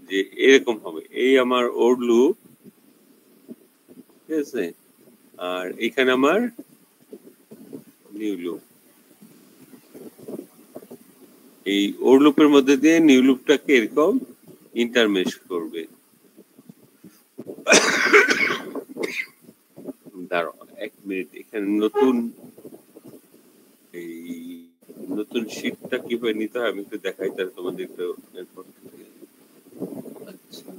যে এরকম হবে, এই আমার ওর লুপ, ঠিক আছে, আর এখানে আমার নিউ লুপ। এই ওর লুপের মধ্যে দিয়ে নিউ লুপটাকে এরকম ইন্টারমেশ করবে। দাঁড়াও 1 মিনিট, এখানে নতুন এই নতুন শীটটা কিভাবে নিতে হয় আমি একটু দেখাই, তাহলে তোমাদের একটু আচ্ছা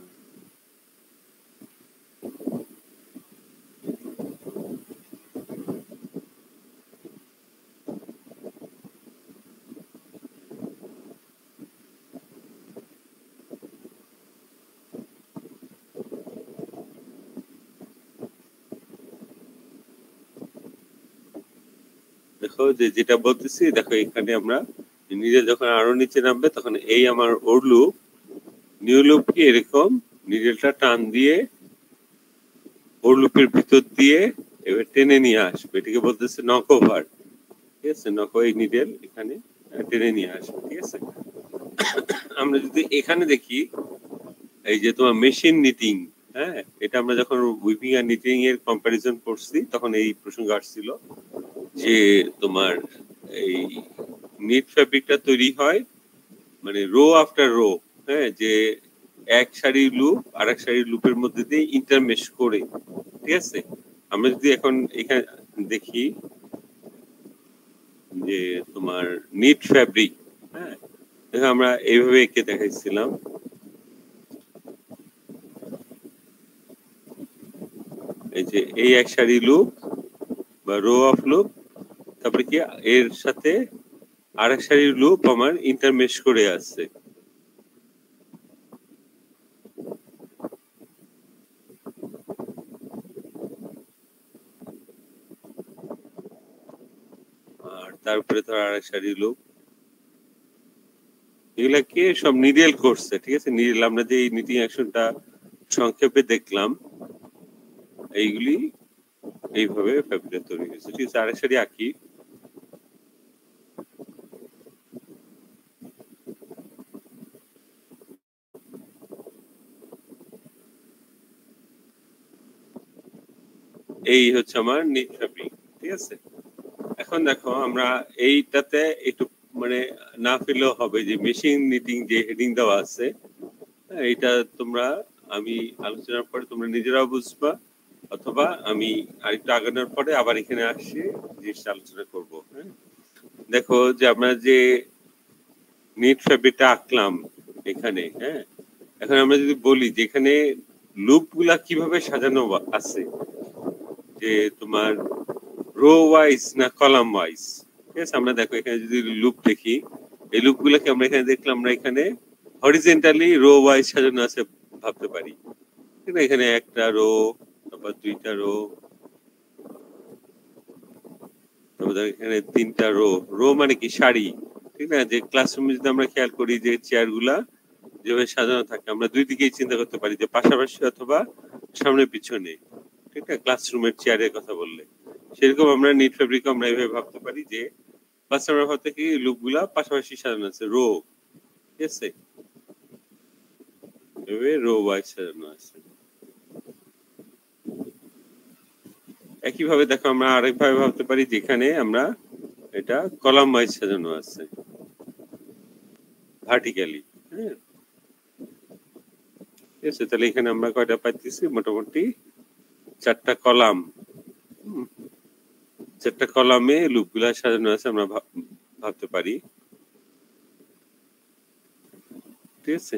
দেখো যে যেটা বলতেছি, দেখো এখানে আমরা নিজে যখন আরো নিচে নামবে তখন এই আমার ওর লুপ নিউ লুপকে এরকম নিডেলটা টান দিয়ে ওর লুপের ভিতর দিয়ে এবার টেনে নিয়ে আসবে, এটাকে বলতেছে নক ওভার। ঠিক আছে, নক এই নিডেল এখানে টেনে নিয়ে আসবে। ঠিক আছে, আমরা যদি এখানে দেখি এই যে তোমার মেশিন নিটিং, হ্যাঁ, এটা আমরা যখন উইপিং আর নিটিং এর কম্পারিজন করছি তখন এই প্রসঙ্গ আসছিল যে তোমার এই নিট ফ্যাব্রিকটা তৈরি হয় মানে রো আফটার রো, হ্যাঁ, যে এক সারির লুপ আর এক সারির লুপের মধ্যে দিয়ে ইন্টারমেশ করে। ঠিক আছে, আমরা যদি এখন এখানে দেখি যে তোমার নিট ফ্যাব্রিক, হ্যাঁ, দেখো আমরা এইভাবে এঁকে দেখাইছিলাম, এই যে এই এক সারি লুপ বা রো অফ লুপ, তারপরে কি এর সাথে আরেক সারির লুপ আমার ইন্টারমেশ করে আছে। আর তারপরে ধর আরেক সারির লুপ, এগুলাকে সব নিডেল করছে। ঠিক আছে, নিডেল আমরা যে এই নিটিং অ্যাকশনটা সংক্ষেপে দেখলাম, এইগুলি এইভাবে ফ্যাব্রিকটা তৈরি হয়েছে। ঠিক আছে, আরেক সারি আঁকি। এই হচ্ছে আমার নিট ফ্যাব্রিক। ঠিক আছে, এখন দেখো আমরা এইটাতে একটু মানে না পেলেও হবে যে মেশিন নিটিং যে হেডিং দেওয়া আছে, এটা তোমরা আমি আলোচনার পরে তোমরা নিজেরাও বুঝবা, অথবা আমি আরেকটু আগানোর পরে আবার এখানে আসি জিনিসটা আলোচনা করব। হ্যাঁ, দেখো যে আমরা যে নিট ফ্যাব্রিকটা আঁকলাম এখানে, হ্যাঁ, এখন আমরা যদি বলি যে এখানে লুপ গুলা কিভাবে সাজানো আছে, যে তোমার রো ওয়াইজ না কলাম ওয়াইজ। ঠিক আছে, আমরা দেখো এখানে যদি লুপ দেখি, এই লুপ গুলাকে আমরা এখানে দেখলাম, আমরা এখানে হরিজেন্টালি রো ওয়াইজ সাজানো আছে ভাবতে পারি। ঠিক না, এখানে একটা রো, তারপর দুইটা রো, তারপর এখানে তিনটা রো। রো মানে কি সারি। ঠিক না, যে ক্লাসরুমে যদি আমরা খেয়াল করি যে চেয়ার গুলা যেভাবে সাজানো থাকে, আমরা দুই দিকেই চিন্তা করতে পারি যে পাশাপাশি অথবা সামনে পিছনে। ঠিক না, ক্লাসরুমের চেয়ারের কথা বললে সেরকম আমরা নিট ফেব্রিক আমরা এইভাবে ভাবতে পারি যে ফার্স্ট আমরা ভাবতে কি লুপ গুলা পাশাপাশি সাজানো আছে রো। ঠিক আছে, এভাবে রো ওয়াইজ সাজানো আছে। একইভাবে দেখো আমরা আরেকভাবে ভাবতে পারি যেখানে আমরা এটা কলাম ওয়াইজ সাজানো আছে ভার্টিক্যালি। হ্যাঁ, ঠিক আছে, তাহলে এখানে আমরা কয়টা পাইতেছি, মোটামুটি 4টা কলাম। চারটা কলামে লুপ গুলা সাজানো আছে আমরা ভাবতে পারি। ঠিক আছে,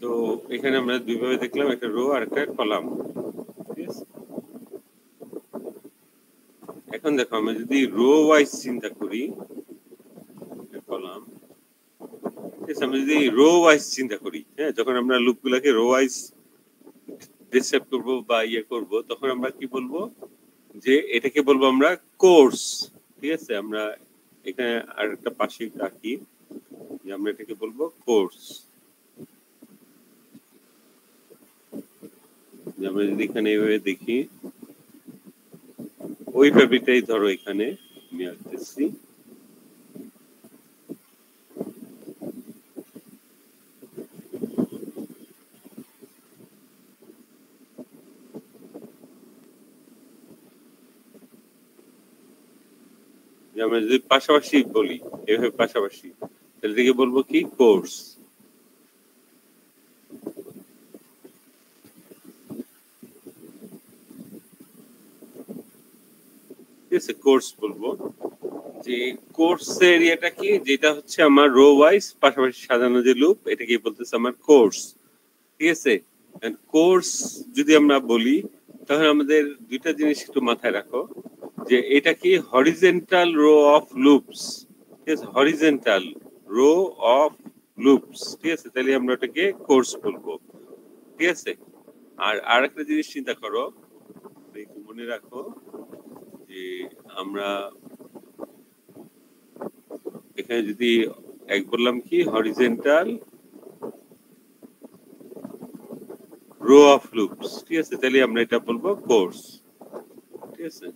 তো এখানে আমরা দুইভাবে দেখলাম, একটা রো আর একটা কলাম। ঠিক আছে, এখন দেখো আমরা যদি রো ওয়াইজ চিন্তা করি, কলাম, ঠিক আছে, আমরা যদি রো ওয়াইজ চিন্তা করি, হ্যাঁ, যখন আমরা লুপ গুলাকে রো ওয়াইজ ডিসক্রাইব করবো বা ইয়ে করবো, তখন আমরা কি বলবো, যে এটাকে বলবো আমরা কোর্স। ঠিক আছে, আমরা এখানে আর একটা পাশে রাখি যে আমরা এটাকে বলবো কোর্স। আমরা যদি এখানে এইভাবে দেখি, ওই ফ্যাব্রিকটাই ধরো এখানে আমি আঁকতেছি। যে আমরা যদি পাশাপাশি বলি এভাবে পাশাপাশি, তাহলে এটাকে বলবো কি কোর্স। ঠিক আছে, কোর্স বলবো। যে কোর্স এরিয়াটা কি, যেটা হচ্ছে আমার রো ওয়াইজ পাশাপাশি সাজানো যে লুপ, এটাকে বলতেছে আমার কোর্স। ঠিক আছে, কোর্স যদি আমরা বলি তাহলে আমাদের দুইটা জিনিস একটু মাথায় রাখো, যে এটা কি হরিজেন্টাল রো অফ লুপস। ঠিক আছে, হরিজেন্টাল রো অফ লুপস। ঠিক আছে, তাহলে আমরা ওটাকে কোর্স বলবো। ঠিক আছে, আর আরেকটা জিনিস চিন্তা করো, একটু মনে রাখো, যে আমরা এখানে যদি এক বললাম কি হরিজেন্টাল রো অফ লুপস, ঠিক আছে, তাহলে আমরা এটা বলবো কোর্স। ঠিক আছে,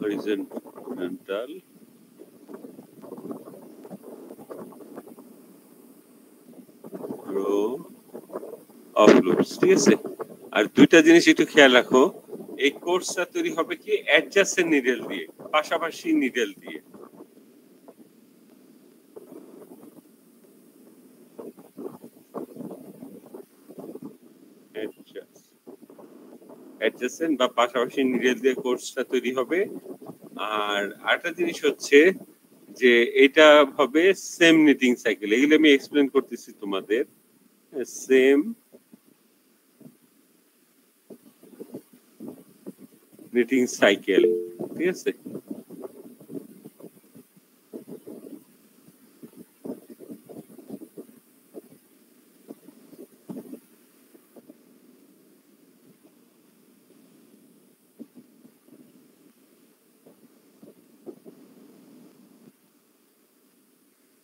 হরিজেন্টাল রো অফ লুপস। ঠিক আছে, আর দুইটা জিনিস একটু খেয়াল রাখো, এই কোর্সটা তৈরি হবে কি অ্যাডজাসেন্ট নিডেল দিয়ে, পাশাপাশি নিডেল দিয়ে। অ্যাডজাসেন্ট বা পাশাপাশি নিডেল দিয়ে কোর্সটা তৈরি হবে। আর আরেকটা জিনিস হচ্ছে যে এটা হবে সেম নিটিং সাইকেল, এগুলো আমি এক্সপ্লেন করতেছি তোমাদের। Same knitting cycle. ঠিক আছে,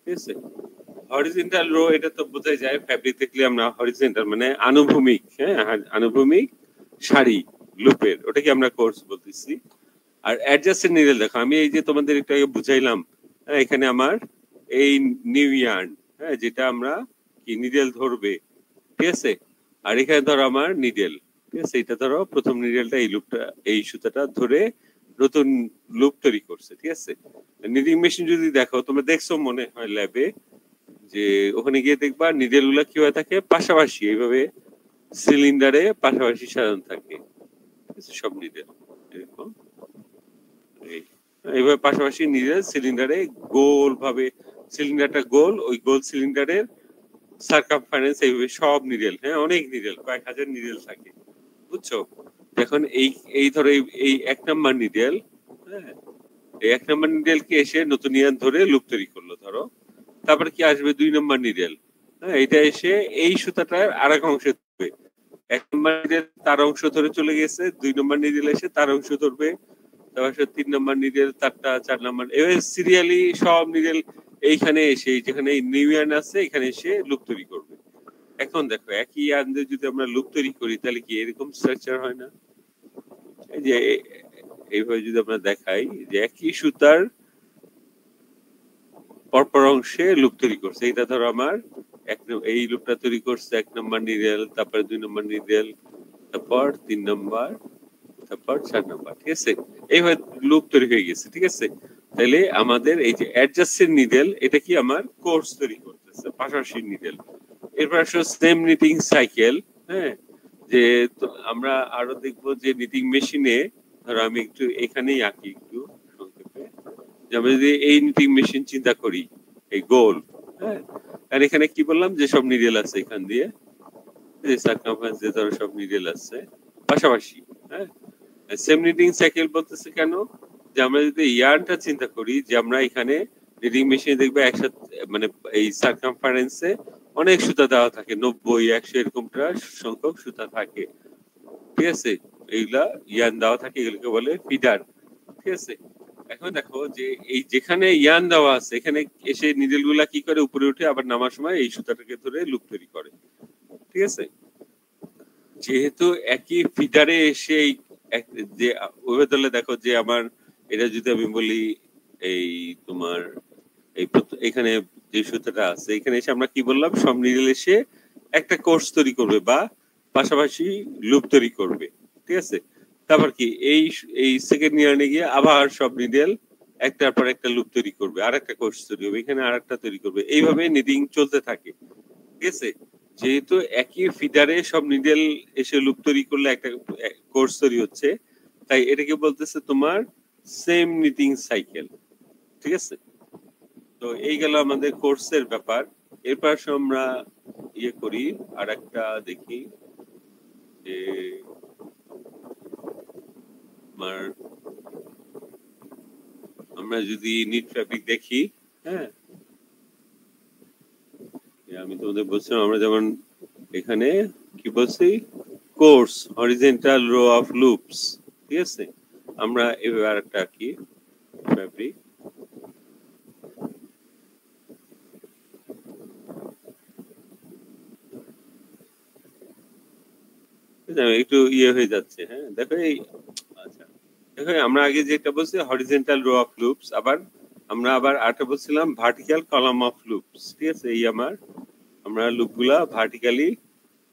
ঠিক আছে, হরিজেন্টাল রো এটা তো বোঝাই যায়, ফ্যাব্রিক দেখলে আমরা হরিজেন্টাল মানে আনুভূমিক, হ্যাঁ আনুভূমিক সারি লুপের, ওটাকে আমরা কোর্স বলতেছি। আর অ্যাডজাস্টেন্ট নিডেল দেখো, আমি এই যে তোমাদের একটু আগে বুঝাইলাম, হ্যাঁ এখানে আমার এই নিউ ইয়ার্ন, হ্যাঁ যেটা আমরা কি নিডেল ধরবে। ঠিক আছে, আর এখানে ধরো আমার নিডেল। ঠিক আছে, এটা ধরো প্রথম নিডেলটা এই লুপটা, এই সুতাটা ধরে নতুন লুপ তৈরি করছে। ঠিক আছে, নিডিং মেশিন যদি দেখো, তোমরা দেখছো মনে হয় ল্যাবে, যে ওখানে গিয়ে দেখবা নিডেল গুলা কি হয়ে থাকে পাশাপাশি এইভাবে সিলিন্ডারে পাশাপাশি সাজানো থাকে। সব নিডেল এরকম এইভাবে পাশাপাশি নিডেল সিলিন্ডারে গোল ভাবে, সিলিন্ডারটা গোল, ওই গোল সিলিন্ডারের সার্কামফারেন্স এইভাবে সব নিডেল, হ্যাঁ অনেক নিডেল, কয়েক হাজার নিডেল থাকে, বুঝছো। এখন এই ধরো এই এক নাম্বার নিডেল, হ্যাঁ এই এক নাম্বার নিডেল কি এসে নতুন ইয়ান ধরে লুপ তৈরি করলো ধরো, তারপরে কি আসবে দুই নম্বর নিডেল, হ্যাঁ এটা এসে এই সুতাটার আর এক অংশে ধরবে। এক নম্বর নিডেল তার অংশ ধরে চলে গেছে, দুই নম্বর নিডেল এসে তার অংশ ধরবে, তারপর তিন নম্বর নিডেল তারটা, চার নম্বর, এভাবে সিরিয়ালি সব নিডেল এইখানে এসে, যেখানে এই নিউ ইয়ার্ন আছে এখানে এসে লুপ তৈরি করবে। এখন দেখো একই ইয়ার্ন দিয়ে যদি আমরা লুপ তৈরি করি তাহলে কি এরকম স্ট্রাকচার হয় না? এই যে এইভাবে যদি আমরা দেখাই যে একই সুতার পরপর অংশে লুপ তৈরি করছে, এটা ধরো আমার এই লুপটা তৈরি করছে এক নম্বর নিডেল, তারপরে দুই নম্বর নিডেল, তারপর তিন নম্বর, তারপর চার নম্বর। ঠিক আছে, এইভাবে লুপ তৈরি হয়ে গেছে। ঠিক আছে, তাহলে আমাদের এই যে অ্যাডজাস্টেড নিডেল, এটা কি আমার কোর্স তৈরি করতেছে, পাশাপাশি নিডেল। এরপর আসলে সেম নিটিং সাইকেল, হ্যাঁ যে আমরা আরো দেখবো যে নিটিং মেশিনে, ধরো আমি একটু এখানেই আঁকি একটু সংক্ষেপে, যে আমরা যদি এই নিটিং মেশিন চিন্তা করি, এই গোল, হ্যাঁ আর এখানে কি বললাম যে সব নিডেল আছে, এখান দিয়ে যে সার্কামফারেন্স দিয়ে ধরো সব নিডেল আছে পাশাপাশি, হ্যাঁ সেম নিটিং সাইকেল বলতেছে কেন, যে আমরা যদি ইয়ার্নটা চিন্তা করি, যে আমরা এখানে নিটিং মেশিনে দেখবে একসাথে মানে এই সার্কামফারেন্সে অনেক সুতা দেওয়া থাকে, 90 100 এরকমটা সংখ্যক সুতা থাকে। ঠিক আছে, এইগুলা ইয়ার্ন দেওয়া থাকে, এগুলোকে বলে ফিডার। ঠিক আছে, এখন দেখো যে এই যেখানে ইয়ার্ন দেওয়া আছে এখানে এসে নিডেল গুলা কি করে উপরে উঠে আবার নামার সময় এই সুতাটাকে ধরে লুপ তৈরি করে। ঠিক আছে, যেহেতু একই ফিডারে এসে যে ওইভাবে দেখো যে আমার এটা যদি আমি বলি এই তোমার এই এখানে যে সুতাটা আছে এখানে এসে আমরা কি বললাম, সব নিডেল এসে একটা কোর্স তৈরি করবে বা পাশাপাশি লুপ তৈরি করবে। ঠিক আছে, তারপর কি এই এই সেকেন্ড ইয়ার্নে গিয়ে আবার সব নিডেল একটার পর একটা লুপ তৈরি করবে, আর একটা কোর্স তৈরি হবে, এখানে আর একটা তৈরি করবে, এইভাবে নিডিং চলতে থাকে। ঠিক আছে, যেহেতু একই ফিডারে সব নিডেল এসে লুপ তৈরি করলে একটা কোর্স তৈরি হচ্ছে, তাই এটাকে বলতেছে তোমার সেম নিটিং সাইকেল। ঠিক আছে, তো এই গেল আমাদের কোর্সের ব্যাপার। এরপর আমরা ইয়ে করি, আর একটা দেখি যে আমরা যদি নিট ফ্যাব্রিক দেখি, হ্যাঁ আমি তোমাদের বলছিলাম আমরা যেমন এখানে কি বলছি, course horizontal row of loops. ঠিক আছে, আমরা এবার একটা কি ফ্যাব্রিক একটু ইয়ে হয়ে যাচ্ছে। হ্যাঁ দেখো এই, আচ্ছা দেখো আমরা আগে যেটা বলছি হরিজন্টাল রো অফ লুপস, আবার আমরা আবার আরেকটা বলছিলাম ভার্টিক্যাল কলাম অফ লুপস। ঠিক আছে, এই আমরা লুপগুলা ভার্টিক্যালি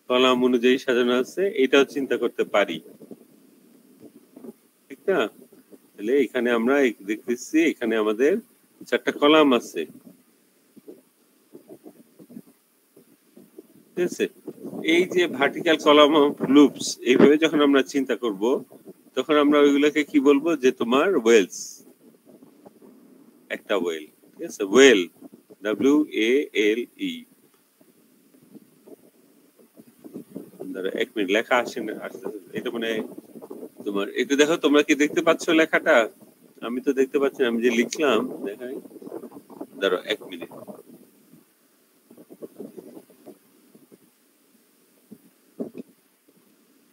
কলাম অনুযায়ী সাজানো আছে, এটাও চিন্তা করতে পারি। ঠিক না, তাহলে এখানে আমরা দেখতেছি এখানে আমাদের 4টা কলাম আছে। ঠিক আছে, এই যে ভার্টিক্যাল কলাম অফ লুপস এইভাবে যখন আমরা চিন্তা করব, তখন আমরা ওইগুলোকে কি বলবো, যে তোমার ওয়েলস, একটা ওয়েল। ঠিক আছে, ওয়েল WALE। এক মিনিট, লেখা আসে না, এটা মানে তোমার একটু দেখো, তোমরা কি দেখতে পাচ্ছ লেখাটা? আমি তো দেখতে পাচ্ছি না, আমি যে লিখলাম দেখাই, ধরো এক মিনিট।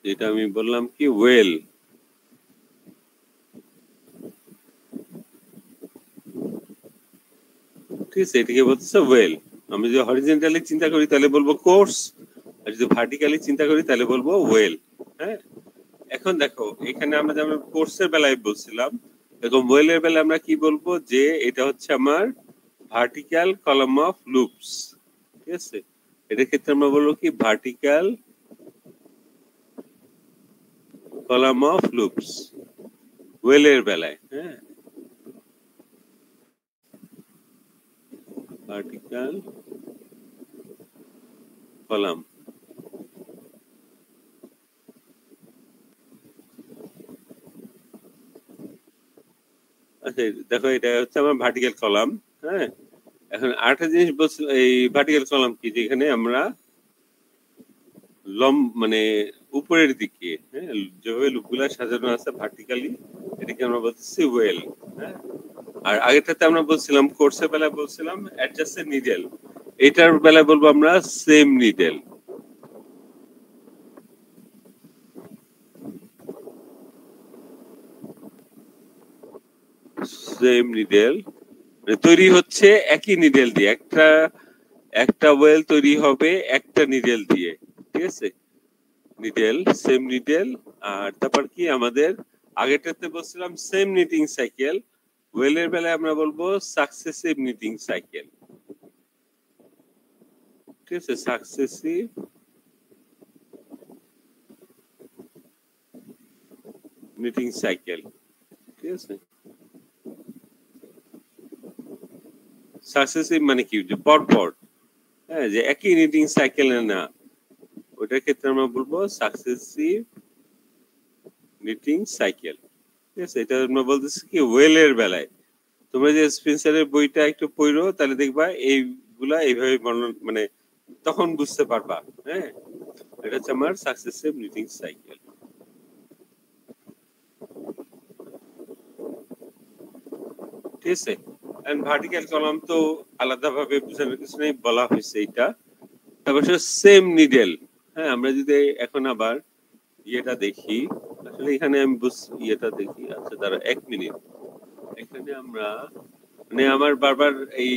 এটা আমি বললাম কি ওয়েল, ঠিক আছে, এটাকে বলতেছে ওয়েল। আমি যদি হরিজন্টালি চিন্তা করি তাহলে বলবো কোর্স, আর যদি ভার্টিক্যালি চিন্তা করি তাহলে বলবো ওয়েল। হ্যাঁ, এখন দেখো এখানে আমরা যেমন কোর্সের বেলায় বলছিলাম, এখন ওয়েলের বেলায় আমরা কি বলবো, যে এটা হচ্ছে আমার ভার্টিক্যাল কলাম অফ লুপস। ঠিক আছে, এটার ক্ষেত্রে আমরা বলবো কি ভার্টিক্যাল কলাম অফ লুপস ওয়েলের বেলায়। হ্যাঁ, ভার্টিক্যাল কলাম। আচ্ছা দেখো, এটা হচ্ছে আমার ভার্টিক্যাল কলাম। হ্যাঁ, এখন আরেকটা জিনিস বলছি, এই ভার্টিক্যাল কলাম কি, যেখানে আমরা মানে উপরের দিকে, হ্যাঁ যেভাবে লুপগুলা সাজানো আছে ভার্টিক্যালি, এটাকে আমরা বলতেছি ওয়েল। হ্যাঁ, আর আগেরটাতে আমরা বলছিলাম কোর্সের বেলায় বলছিলাম অ্যাডজাস্টেড নিডেল, এটার বেলায় বলবো আমরা সেম নিডেল। সেম নিডেল তৈরি হচ্ছে একই নিডেল দিয়ে, একটা ওয়েল তৈরি হবে একটা নিডেল দিয়ে। ঠিক আছে, নিডেল সেম নিডেল। আর তারপর কি আমাদের আগেরটাতে বলছিলাম সেম নিটিং সাইকেল, ওয়েলের বেলায় আমরা বলবো সাকসেসিভ নিটিং সাইকেল। ঠিক আছে, সাকসেসিভ নিটিং সাইকেল। ঠিক আছে, সাকসেসিভ মানে কি, যে পরপর, হ্যাঁ যে একই নিটিং সাইকেলে না, ওটার ক্ষেত্রে আমরা বলবো সাকসেসিভ নিটিং সাইকেল। ঠিক আছে, এটা আমরা বলতেছি কি ওয়েলের বেলায়। তোমরা যে স্পেন্সারের বইটা একটু পড়ো, তাহলে দেখবা এইগুলা এইভাবে বর্ণনা, মানে তখন বুঝতে পারবা। হ্যাঁ, এটা হচ্ছে আমার সাকসেসিভ নিটিং সাইকেল। ঠিক আছে, এন্ড ভার্টিক্যাল কলাম তো আলাদাভাবে বোঝানোর কিছু নেই, বলা হয়েছে এটা। তারপর সেম নিডেল। হ্যাঁ, আমরা যদি এখন আবার ইয়েটা দেখি, আসলে এখানে আমি ইয়েটা দেখি, আচ্ছা দাঁড়া এক মিনিট, এখানে আমরা মানে আমার বারবার এই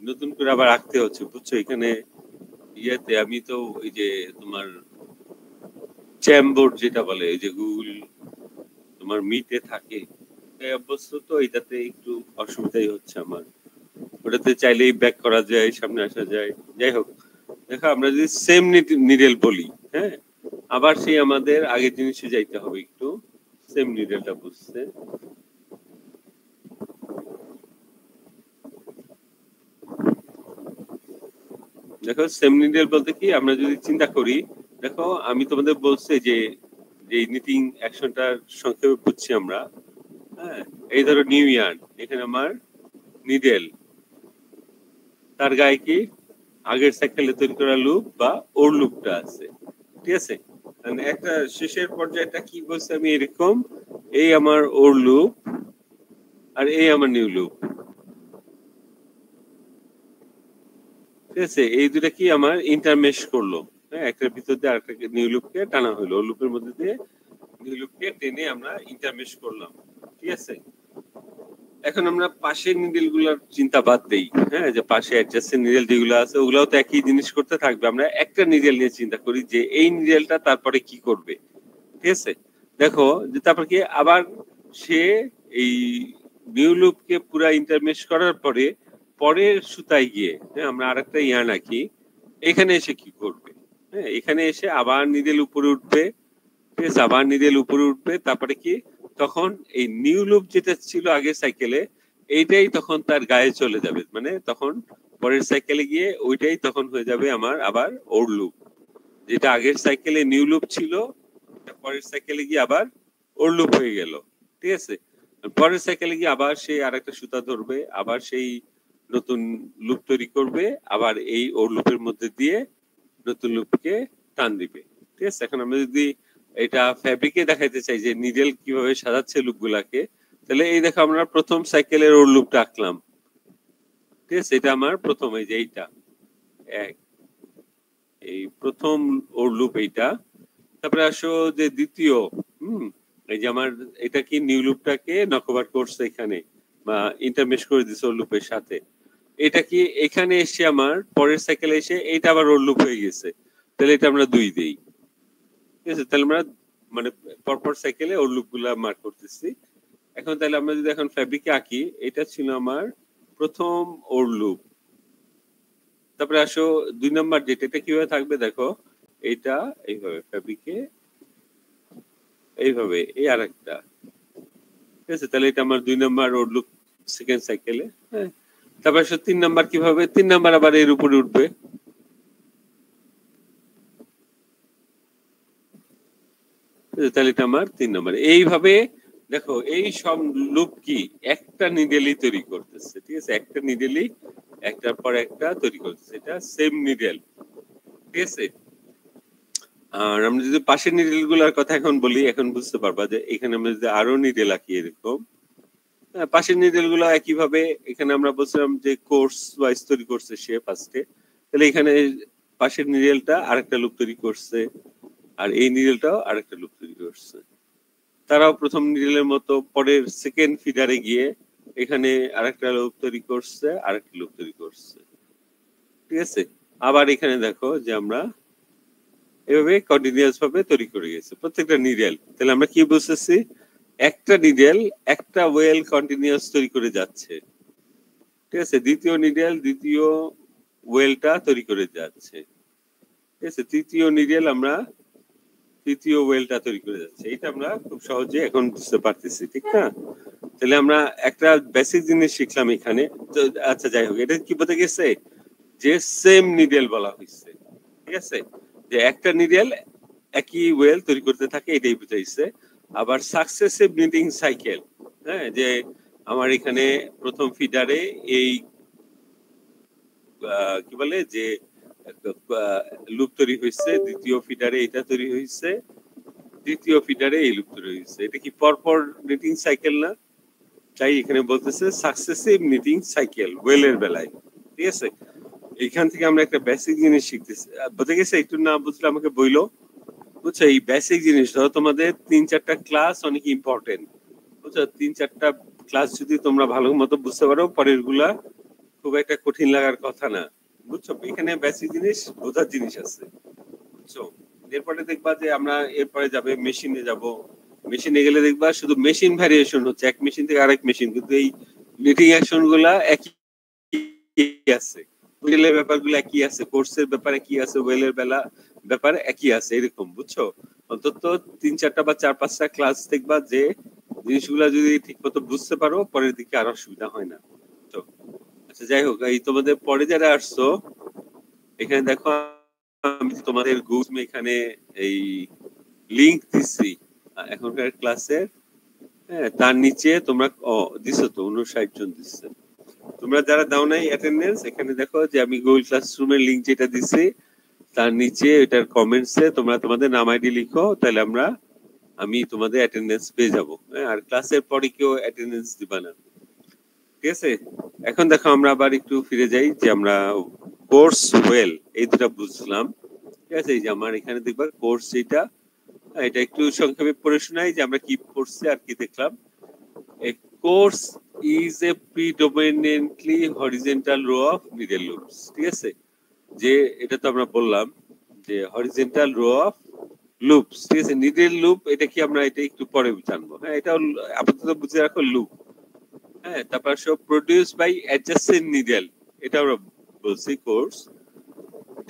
নতুন করে আবার আঁকতে হচ্ছে, বুঝছো? এখানে ইয়েতে আমি তো ওই যে তোমার চ্যামবোর্ড যেটা বলে, এই যে গুগল তোমার মিটে থাকে, এই অভ্যস্ত তো, এটাতে একটু অসুবিধাই হচ্ছে আমার। ওটাতে চাইলেই ব্যাক করা যায়, সামনে আসা যায়। যাই হোক, দেখো আমরা যদি সেম নিডেল বলি, হ্যাঁ আবার সেই আমাদের আগের জিনিসে যাইতে হবে একটু, সেম নিডেলটা বুঝতে। দেখো সেম নিডেল বলতে কি, আমরা যদি চিন্তা করি, দেখো আমি তোমাদের বলছি যে যে নিটিং অ্যাকশনটার সংক্ষেপে বুঝছি আমরা। হ্যাঁ, এই ধরো নিউ ইয়ার্ন, এখানে আমার নিডেল, তার গায়ে কি আগের সাইকেলে তৈরি করা লুপ বা ওর লুপটা আছে, ঠিক আছে। মানে একটা শেষের পর্যায়টা কি বলছে আমি এরকম, এই আমার ওর লুপ আর এই আমার নিউ লুপ, ঠিক আছে। এই দুটা কি আমার ইন্টারমেশ করলো, হ্যাঁ, একটার ভিতর দিয়ে আরেকটা নিউ লুপকে টানা হলো, ওর লুপের মধ্যে দিয়ে নিউ লুপকে টেনে আমরা ইন্টারমেশ করলাম, ঠিক আছে। এখন আমরা পাশের নিডেল গুলার চিন্তা বাদ দেই, হ্যাঁ, যে পাশে অ্যাডজাস্টেন্ট নিডেল যেগুলো আছে ওগুলাও তো একই জিনিস করতে থাকবে। আমরা একটা নিডেল নিয়ে চিন্তা করি যে এই নিডেলটা তারপরে কি করবে, ঠিক আছে। দেখো যে তারপর কি আবার সে এই নিউ লুপকে পুরা ইন্টারমেশ করার পরে পরের সুতায় গিয়ে, হ্যাঁ, আমরা আরেকটা ইয়ার্ন আঁকি, এখানে এসে কি করবে, হ্যাঁ, এখানে এসে আবার নিডেল উপরে উঠবে, ঠিক আছে, আবার নিডেল উপরে উঠবে, তারপরে কি তখন এই নিউ লুপ যেটা ছিল আগের সাইকেলে এইটাই তখন তার গায়ে চলে যাবে, মানে তখন পরের সাইকেলে গিয়ে ওইটাই তখন হয়ে যাবে আমার আবার ওর লুপ। যেটা আগের সাইকেলে নিউ লুপ ছিল পরের সাইকেলে গিয়ে আবার ওর লুপ হয়ে গেল, ঠিক আছে। পরের সাইকেলে গিয়ে আবার সেই আরেকটা সুতা ধরবে, আবার সেই নতুন লুপ তৈরি করবে, আবার এই ওর লুপের মধ্যে দিয়ে নতুন লুপকে টান দিবে, ঠিক আছে। এখন আমরা যদি এটা ফ্যাব্রিকে দেখাইতে চাই যে নিডেল কিভাবে সাজাচ্ছে লুপ গুলাকে, তাহলে এই দেখো আমরা প্রথম সাইকেলের ওর লুপটা আঁকলাম, ঠিক আছে। এটা আমার প্রথম, এই যে এইটা এক, এই প্রথম ওর লুপ এইটা। তারপরে আসো যে দ্বিতীয়, এই যে আমার এটা কি নিউ লুপটাকে নকওভার করছে এখানে বা ইন্টারমেশ করে দিছে ওর লুপের সাথে, এটা কি এখানে এসে আমার পরের সাইকেলে এসে এটা আবার ওর লুপ হয়ে গেছে, তাহলে এটা আমরা 2 দেই, ঠিক আছে। তাহলে আমরা মানে পরপর সাইকেলে ওর লুপ গুলা মার্ক করতেছি। এখন তাহলে আমরা যদি এখন ফ্যাব্রিকে আঁকি, এটা ছিল আমার প্রথম ওর লুপ। তারপরে আসো 2 নাম্বার যেটা, এটা কিভাবে থাকবে দেখো, এটা এইভাবে ফ্যাব্রিকে এইভাবে, এই আরেকটা, ঠিক আছে। তাহলে এটা আমার 2 নাম্বার ওর লুপ সেকেন্ড সাইকেলে, হ্যাঁ। তারপরে আসো 3 নাম্বার কিভাবে, 3 নাম্বার আবার এর উপরে উঠবে, তাহলে এটা আমার 3 নাম্বার। এইভাবে দেখো এই সব লুপ কি একটা নিডেলই তৈরি করতেছে, ঠিক আছে, একটা নিডেলই একটার পর একটা তৈরি করতেছে, এটা সেম নিডেল, ঠিক আছে। আর আমরা যদি পাশের নিডেল গুলার কথা এখন বলি, এখন বুঝতে পারবা যে এখানে আমরা যদি আরো নিডেল আঁকি এরকম, পাশের নিডেল গুলো একইভাবে, এখানে আমরা বলছিলাম যে কোর্স ওয়াইজ তৈরি করছে সে ফার্স্টে, তাহলে এখানে পাশের নিডেলটা আরেকটা লুপ তৈরি করছে, আর এই নিডেলটাও আরেকটা লুপ তৈরি করছে। তারাও প্রথম নিডেলের মতো পরের সেকেন্ড ফিডারে গিয়ে এখানে আরেকটা লুপ তৈরি করছে, আরেকটা লুপ তৈরি করছে, ঠিক আছে। আবার এখানে দেখো যে আমরা এভাবে কন্টিনিউয়াস ভাবে তৈরি করে গেছে প্রত্যেকটা নিডেল। তাহলে আমরা কি বুঝতেছি, একটা নিডেল একটা ওয়েল কন্টিনিউয়াস তৈরি করে যাচ্ছে, ঠিক আছে। দ্বিতীয় নিডেল দ্বিতীয় ওয়েলটা তৈরি করে যাচ্ছে, ঠিক আছে। তৃতীয় নিডেল আমরা তৃতীয় ওয়েলটা তৈরি করে যাচ্ছে, এটা আমরা খুব সহজে এখন বুঝতে পারতেছি, ঠিক না। তাহলে আমরা একটা বেসিক জিনিস শিখলাম এখানে। তো আচ্ছা যাই হোক, এটা কি বলতে গেছে যে সেম নিডেল বলা হয়েছে, ঠিক আছে, যে একটা নিডেল একই ওয়েল তৈরি করতে থাকে, এটাই বুঝাইছে। আবার সাকসেসিভ নিডিং সাইকেল, হ্যাঁ, যে আমার এখানে প্রথম ফিডারে এই কি বলে যে লুপ তৈরি হয়েছে, দ্বিতীয় ফিডারে এটা তৈরি হয়েছে, তৃতীয় ফিডারে এই লুপ তৈরি হয়েছে, এটা কি পরপর নিটিং সাইকেল না? তাই এখানে বলতেছে সাকসেসিভ নিটিং সাইকেল ওয়েলের বেলায়, ঠিক আছে। এখান থেকে আমরা একটা বেসিক জিনিস শিখতেছি, বুঝে গেছে, একটু না বুঝলে আমাকে বইলো, বুঝছো। এই বেসিক জিনিস ধরো তোমাদের 3-4টা ক্লাস অনেক ইম্পর্টেন্ট, বুঝছো। 3-4টা ক্লাস যদি তোমরা ভালো মতো বুঝতে পারো, পরের গুলা খুব একটা কঠিন লাগার কথা না, বুঝছো। এখানে বেসিক জিনিস বোঝার জিনিস আছে, বুঝছো। এরপরে দেখবা যে আমরা এরপরে যাবে মেশিনে যাব, মেশিনে গেলে দেখবা শুধু মেশিন ভ্যারিয়েশন হচ্ছে এক মেশিন থেকে আরেক মেশিন, কিন্তু এই নিটিং অ্যাকশন গুলা একই আছে, ওয়েলের ব্যাপারগুলো একই আছে, কোর্সের ব্যাপারে কি আছে, ওয়েলের ব্যাপারে একই আছে, এরকম, বুঝছো। অন্তত 3-4টা বা 4-5টা ক্লাস দেখবা যে জিনিসগুলা যদি ঠিক মতো বুঝতে পারো, পরের দিকে আর অসুবিধা হয় না, তো। আচ্ছা যাই হোক, এই তোমাদের পরে যারা আসছো এখানে দেখো আমি তোমাদের গুগল এখানে এই লিংক দিচ্ছি এখনকার ক্লাসের, হ্যাঁ, তার নিচে তোমরা দিছো তো 59 জন দিচ্ছে। তোমরা যারা দাও নাই অ্যাটেন্ডেন্স, এখানে দেখো যে আমি গুগল ক্লাসরুমের লিংক যেটা দিছি তার নিচে এটার কমেন্টসে তোমরা তোমাদের নাম আইডি লিখো, তাহলে আমি তোমাদের অ্যাটেন্ডেন্স পেয়ে যাবো। হ্যাঁ, আর ক্লাসের পরে কেউ অ্যাটেন্ডেন্স দিবা না, ঠিক আছে? এখন দেখো আমরা আবার একটু ফিরে যাই যে আমরা কোর্স ওয়েল এই দুটা বুঝলাম, ঠিক আছে? এই যে আমার এখানে দেখবা কোর্স এটা, এটা একটু সংক্ষেপে পড়ে শোনাই যে আমরা কি পড়ছি আর কি দেখলাম। A course is a predominantly horizontal row of needle loops, ঠিক আছে? যে এটা তো আমরা বললাম যে horizontal row of loops, ঠিক আছে? needle loop এটা কি আমরা এটা একটু পরে জানবো। হ্যাঁ, এটা আপাতত বুঝে রাখো লুপ। হ্যাঁ, তারপর সব produced by adjacent needle, এটা আমরা বলছি course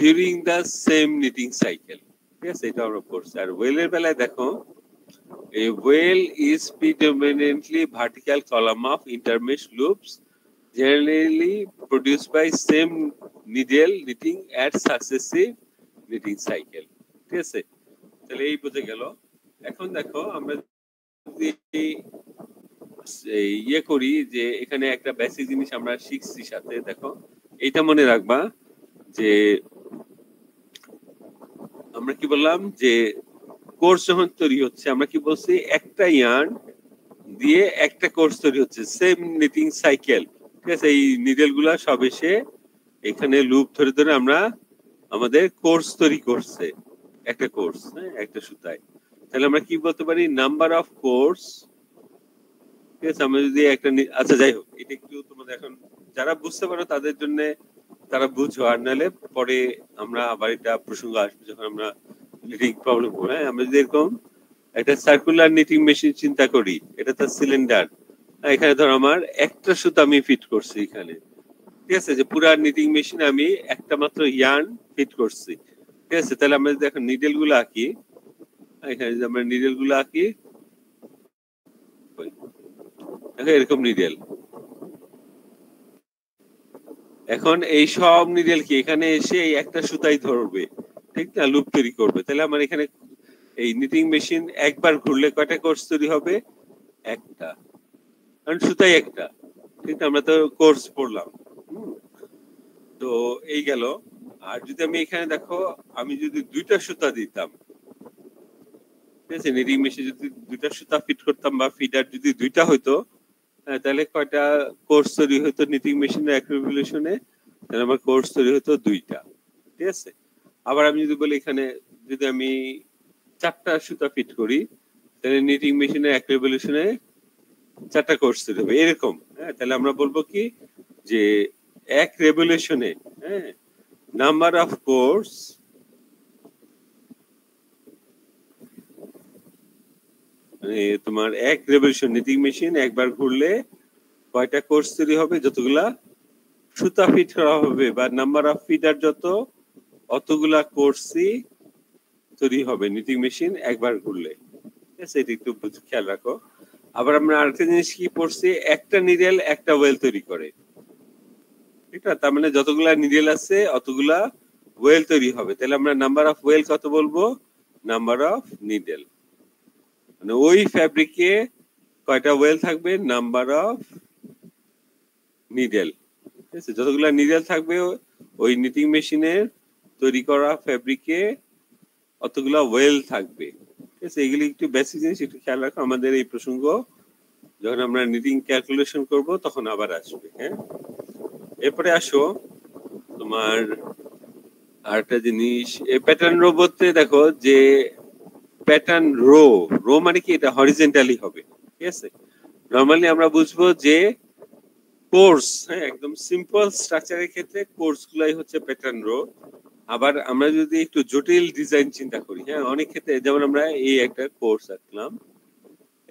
during the same knitting cycle, ঠিক আছে? এটা আমরা পড়ছি। আর ওয়েলের বেলায় দেখো a well is predominantly vertical column of intermeshed loops generally produced by same needle knitting at successive knitting cycle, ঠিক আছে? তাহলে এই বুঝে গেল। এখন দেখো আমরা যদি ইয়ে করি যে এখানে একটা বেসিক জিনিস আমরা শিখছি সাথে, দেখো এইটা মনে রাখবা যে আমরা কি বললাম যে কোর্স যখন তৈরি হচ্ছে আমরা কি বলছি একটা ইয়ার্ন দিয়ে একটা কোর্স তৈরি হচ্ছে সেম নিটিং সাইকেল, ঠিক আছে? এই নিডেল গুলা সব এসে এখানে লুপ ধরে ধরে আমরা আমাদের কোর্স তৈরি করছে একটা কোর্স, হ্যাঁ, একটা সুতায়। তাহলে আমরা কি বলতে পারি নাম্বার অফ কোর্স, ঠিক আছে? আমরা যদি একটা আচ্ছা যাই হোক, এটা একটু তোমাদের এখন যারা বুঝতে পারো তাদের জন্য তারা বুঝো, আর নাহলে পরে আমরা আবার এটা প্রসঙ্গ আসবে যখন আমরা নিটিং প্রবলেম করবো। হ্যাঁ, আমরা যদি এরকম একটা সার্কুলার নিটিং মেশিন চিন্তা করি, এটা তো সিলিন্ডার, এখানে ধর আমার একটা সুতা আমি ফিট করছি এখানে, ঠিক আছে? যে পুরা নিটিং মেশিন আমি একটা মাত্র ইয়ার্ন ফিট করছি, ঠিক আছে? তাহলে আমরা যদি এখন নিডেল গুলো আঁকি, এখানে যদি আমরা নিডেল গুলো আঁকি, এরকম নিডেল, এখন এই সব নিডেল কি এখানে এসে এই একটা সুতাই ধরবে, ঠিক না? লুপ তৈরি করবে। তাহলে আমার এখানে এই নিটিং মেশিন একবার ঘুরলে কয়টা কোর্স তৈরি হবে? একটা, কারণ সুতাই একটা, ঠিক না? আমরা তো কোর্স পড়লাম। তো এই গেল। আর যদি আমি এখানে দেখো আমি যদি দুইটা সুতা দিতাম, ঠিক আছে? নিটিং মেশিন যদি দুইটা সুতা ফিট করতাম বা ফিডার যদি দুইটা হইতো, তাহলে কয়টা কোর্স তৈরি হতো নিটিং মেশিনের এক রেভলিউশনে? তাহলে আমার কোর্স তৈরি হতো দুইটা, ঠিক আছে? আবার আমি যদি বলি এখানে যদি আমি চারটা সুতা ফিট করি, তাহলে নিটিং মেশিনের এক রেভলিউশনে চারটা কোর্স তৈরি হবে, এরকম। হ্যাঁ, তাহলে আমরা বলবো কি যে এক রেভলিউশনে, হ্যাঁ, নাম্বার অফ কোর্স মানে তোমার এক রেভলিউশন নিটিং মেশিন একবার ঘুরলে কয়টা কোর্স তৈরি হবে? যতগুলা সুতা ফিট করা হবে বা নাম্বার অফ ফিডার যত, অতগুলা কোর্সই তৈরি হবে নিটিং মেশিন একবার ঘুরলে, ঠিক আছে? এটা একটু খেয়াল রাখো। আবার আমরা আরেকটা জিনিস কি পড়ছি, একটা নিডেল একটা ওয়েল তৈরি করে, ঠিক না? তার মানে যতগুলা নিডেল আছে অতগুলা ওয়েল তৈরি হবে। তাহলে আমরা নাম্বার অফ ওয়েল কত বলবো? নাম্বার অফ নিডেল, মানে ওই ফ্যাব্রিকে কয়টা ওয়েল থাকবে? নাম্বার অফ নিডেল, ঠিক আছে? যতগুলা নিডেল থাকবে ওই নিটিং মেশিনের তৈরি করা ফ্যাব্রিকে অতগুলা ওয়েল থাকবে, ঠিক আছে? এগুলি একটু বেসিক জিনিস, একটু খেয়াল রাখো। আমাদের এই প্রসঙ্গ যখন আমরা নিটিং ক্যালকুলেশন করব তখন আবার আসবে। হ্যাঁ, এরপরে আসো তোমার আরেকটা জিনিস, এই প্যাটার্ন রো বলতে দেখো যে প্যাটার্ন রো, রো মানে কি? এটা হরিজেন্টালি হবে, ঠিক আছে? নরমালি আমরা বুঝবো যে কোর্স, হ্যাঁ, একদম সিম্পল স্ট্রাকচারের ক্ষেত্রে কোর্স গুলাই হচ্ছে প্যাটার্ন রো। আবার আমরা যদি একটু জটিল ডিজাইন চিন্তা করি, হ্যাঁ, অনেক ক্ষেত্রে যেমন আমরা এই একটা কোর্স আঁকলাম,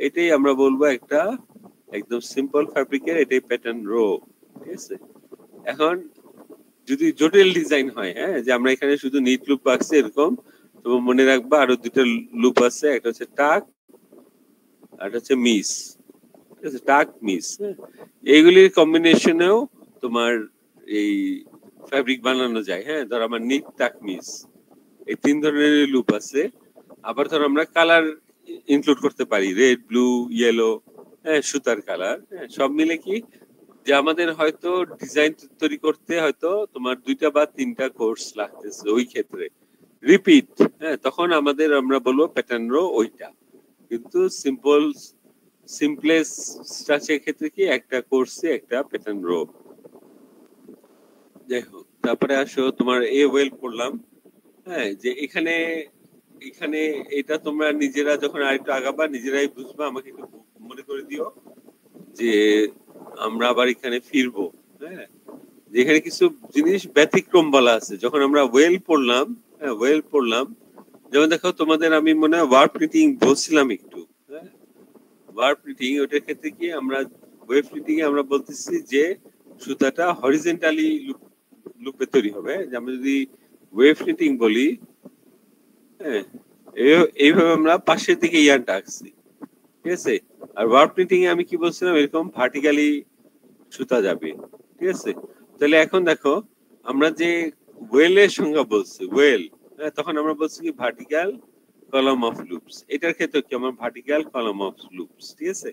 এটাই আমরা বলবো একটা একদম সিম্পল ফ্যাব্রিকের এটাই প্যাটার্ন রো, ঠিক আছে? এখন যদি জটিল ডিজাইন হয়, হ্যাঁ, যে আমরা এখানে শুধু নিট লুপ আঁকছি এরকম, তো মনে রাখবা আরো দুটো লুপ আছে, একটা হচ্ছে টাক আর একটা হচ্ছে মিস, ঠিক আছে? টাক মিস, হ্যাঁ, এইগুলির কম্বিনেশনেও তোমার এই ফ্যাব্রিক বানানো যায়। হ্যাঁ, ধর আমার নিট টাক মিস, এই 3 ধরনের লুপ আছে। আবার ধর আমরা কালার ইনক্লুড করতে পারি, রেড, ব্লু, ইয়েলো, হ্যাঁ, সুতার কালার। হ্যাঁ, সব মিলে কি যে আমাদের হয়তো ডিজাইন তৈরি করতে হয়তো তোমার 2টা বা 3টা কোর্স লাগতেছে ওই ক্ষেত্রে রিপিট। হ্যাঁ, তখন আমরা বলবো প্যাটার্ন রো ওইটা। কিন্তু সিম্পলেস্ট স্ট্রাকচারের ক্ষেত্রে কি একটা কোর্সে একটা প্যাটার্ন রো। যাই হোক, তারপরে আসো তোমার এ ওয়েল করলাম। হ্যাঁ, যে এখানে এখানে এটা তোমরা নিজেরা যখন আরেকটু আগাবা নিজেরাই বুঝবা, আমাকে একটু মনে করে দিও যে আমরা আবার এখানে ফিরবো। হ্যাঁ, যেখানে কিছু জিনিস ব্যতিক্রম বলা আছে যখন আমরা ওয়েল পড়লাম। হ্যাঁ, ওয়েল পড়লাম, যেমন দেখো তোমাদের আমি মনে হয় ওয়ার্ড প্রিন্টিং বলছিলাম একটু। হ্যাঁ, ওয়ার্ড প্রিন্টিং ওটার ক্ষেত্রে কি আমরা ওয়েভ প্রিন্টিং এ আমরা বলতেছি যে সুতাটা হরিজন্টালি লুপে তৈরি হবে। যে আমরা যদি ওয়েভ প্রিন্টিং বলি, হ্যাঁ, এইভাবে আমরা পাশের দিকে ইয়ানটা আঁকছি, ঠিক আছে। আর ওয়ার্ড প্রিন্টিং এ আমি কি বলছিলাম, এরকম ভার্টিক্যালি সুতা যাবে, ঠিক আছে। তাহলে এখন দেখো আমরা যে ওয়েলের সংজ্ঞা বলছি, ওয়েল, হ্যাঁ, তখন আমরা বলছি কি ভার্টিক্যাল কলাম অফ লুপস। এটার ক্ষেত্রে কি আমার ভার্টিক্যাল কলাম অফ লুপস, ঠিক আছে।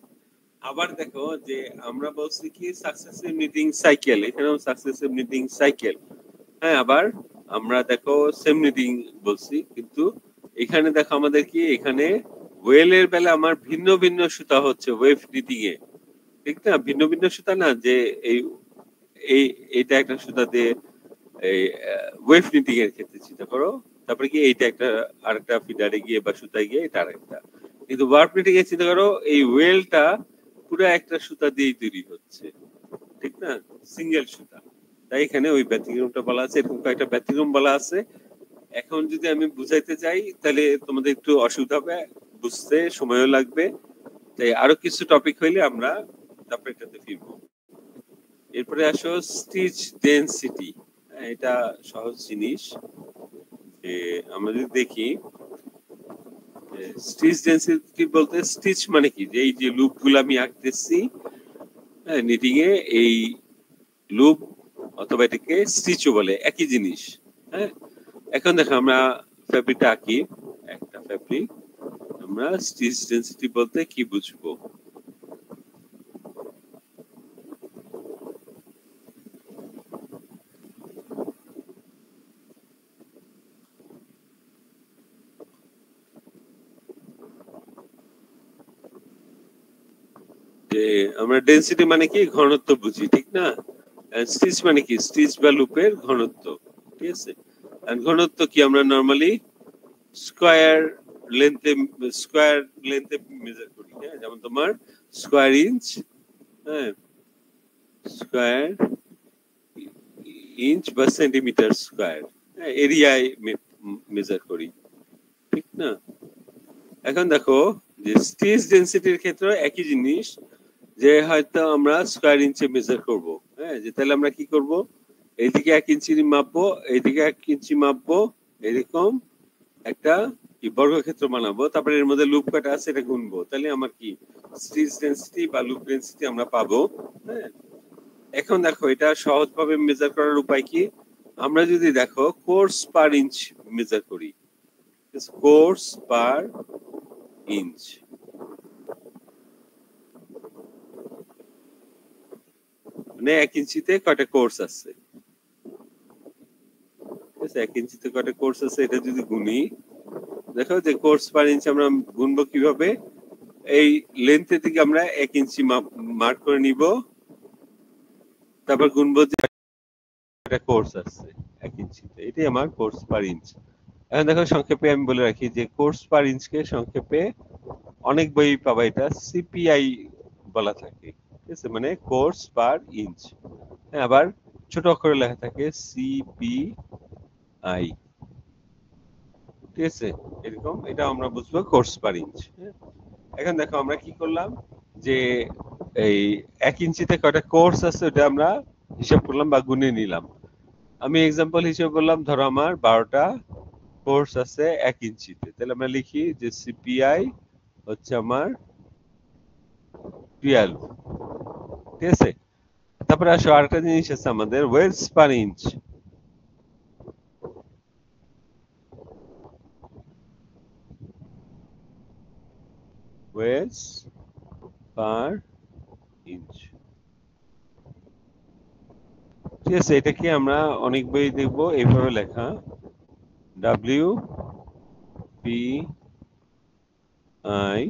আবার দেখো যে আমরা বলছি কি সাকসেসিভ নিটিং সাইকেল, এখানেও সাকসেসিভ নিটিং সাইকেল। হ্যাঁ, আবার আমরা দেখো সেম নিটিং বলছি, কিন্তু এখানে দেখো আমাদের কি এখানে ওয়েলের বেলা আমার ভিন্ন ভিন্ন সুতা হচ্ছে ওয়েভ নিটিং এ, ঠিক না? ভিন্ন ভিন্ন সুতা না, যে এই এই এইটা একটা সুতা দিয়ে এই ওয়েভ নিটিং এর ক্ষেত্রে চিন্তা করো, তারপরে কি এইটা একটা আরেকটা ফিডারে গিয়ে বা সুতায় গিয়ে এটা আরেকটা। কিন্তু ওয়ার্ড নিটিং এ চিন্তা করো এই ওয়েলটা পুরো একটা সুতা দিয়েই তৈরি হচ্ছে, ঠিক না? সিঙ্গেল সুতা। তাই এখানে ওই ব্যতিক্রমটা বলা আছে, এরকম কয়েকটা ব্যতিক্রম বলা আছে। এখন যদি আমি বুঝাইতে চাই তাহলে তোমাদের একটু অসুবিধা হবে, বুঝতে সময়ও লাগবে। তাই আরো কিছু টপিক হইলে আমরা তারপরে এটাতে ফিরবো। এরপরে আসো স্টিচ ডেনসিটি। এটা সহজ জিনিস। যে আমরা যদি দেখি স্টিচ ডেনসিটি বলতে, স্টিচ মানে কি, যে এই যে লুপ গুলো আমি আঁকতেছি নিটিং এ, এই লুপ অথবা এটাকে স্টিচও বলে, একই জিনিস। হ্যাঁ, এখন দেখো আমরা ফ্যাব্রিকটা আঁকি, একটা ফ্যাব্রিক, আমরা স্টিচ ডেনসিটি বলতে কি বুঝবো। যে আমরা ডেনসিটি মানে কি ঘনত্ব বুঝি, ঠিক না? স্টিচ মানে কি, স্টিচ বা লুপের ঘনত্ব, ঠিক আছে। আর ঘনত্ব কি আমরা নরমালি স্কয়ার লেন্থে মেজার করি। হ্যাঁ, যেমন তোমার স্কয়ার ইঞ্চ, হ্যাঁ, স্কয়ার ইঞ্চ বা সেন্টিমিটার স্কয়ার, হ্যাঁ, এরিয়ায় মেজার করি, ঠিক না? এখন দেখো যে স্টিচ ডেনসিটির ক্ষেত্রে একই জিনিস, যে হয়তো আমরা স্কয়ার ইঞ্চে মেজার করব। হ্যাঁ, যে তাহলে আমরা কি করব, এইদিকে 1 ইঞ্চি মাপবো, এইদিকে 1 ইঞ্চি মাপবো, এরকম একটা কি বর্গক্ষেত্র বানাবো, তারপরে এর মধ্যে লুপ কাটা আছে এটা গুনবো, তাহলে আমার কি স্টিচ ডেনসিটি বা লুপ ডেনসিটি আমরা পাবো। হ্যাঁ, এখন দেখো এটা সহজভাবে মেজার করার উপায় কি, আমরা যদি দেখো কোর্স পার ইঞ্চ মেজার করি, কোর্স পার ইঞ্চ, মানে 1 ইঞ্চিতে কয়টা কোর্স আছে, ঠিক আছে, 1 ইঞ্চিতে কয়টা কোর্স আছে এটা যদি গুনি, দেখো যে কোর্স পার ইঞ্চ আমরা গুনবো কিভাবে, এই লেন্থের থেকে আমরা 1 ইঞ্চি মার্ক করে নিব, তারপর গুনবো যে একটা কোর্স আছে 1 ইঞ্চিতে, এটাই আমার কোর্স পার ইঞ্চ। এখন দেখো সংক্ষেপে আমি বলে রাখি যে কোর্স পার ইঞ্চকে সংক্ষেপে অনেক বই পাবা এটা সিপিআই বলা থাকে, ঠিক আছে, মানে কোর্স পার ইঞ্চ। হ্যাঁ, আবার ছোট অক্ষরে লেখা থাকে সিপিআই, ঠিক আছে, এরকম এটা আমরা বুঝবো কোর্স পার ইঞ্চ। এখন দেখো আমরা কি করলাম, যে এই 1 ইঞ্চিতে কয়টা কোর্স আছে ওটা আমরা হিসাব করলাম বা গুনে নিলাম। আমি এক্সাম্পল হিসেবে বললাম, ধরো আমার 12টা কোর্স আছে 1 ইঞ্চিতে, তাহলে আমরা লিখি যে সিপিআই হচ্ছে আমার 12, ঠিক আছে। তারপরে আসো আরেকটা জিনিস আছে আমাদের wales per inch. Wales per inch. ঠিক আছে, এটাকে আমরা অনেক বই দেখবো এইভাবে লেখা, ডাব্লিউ পি আই,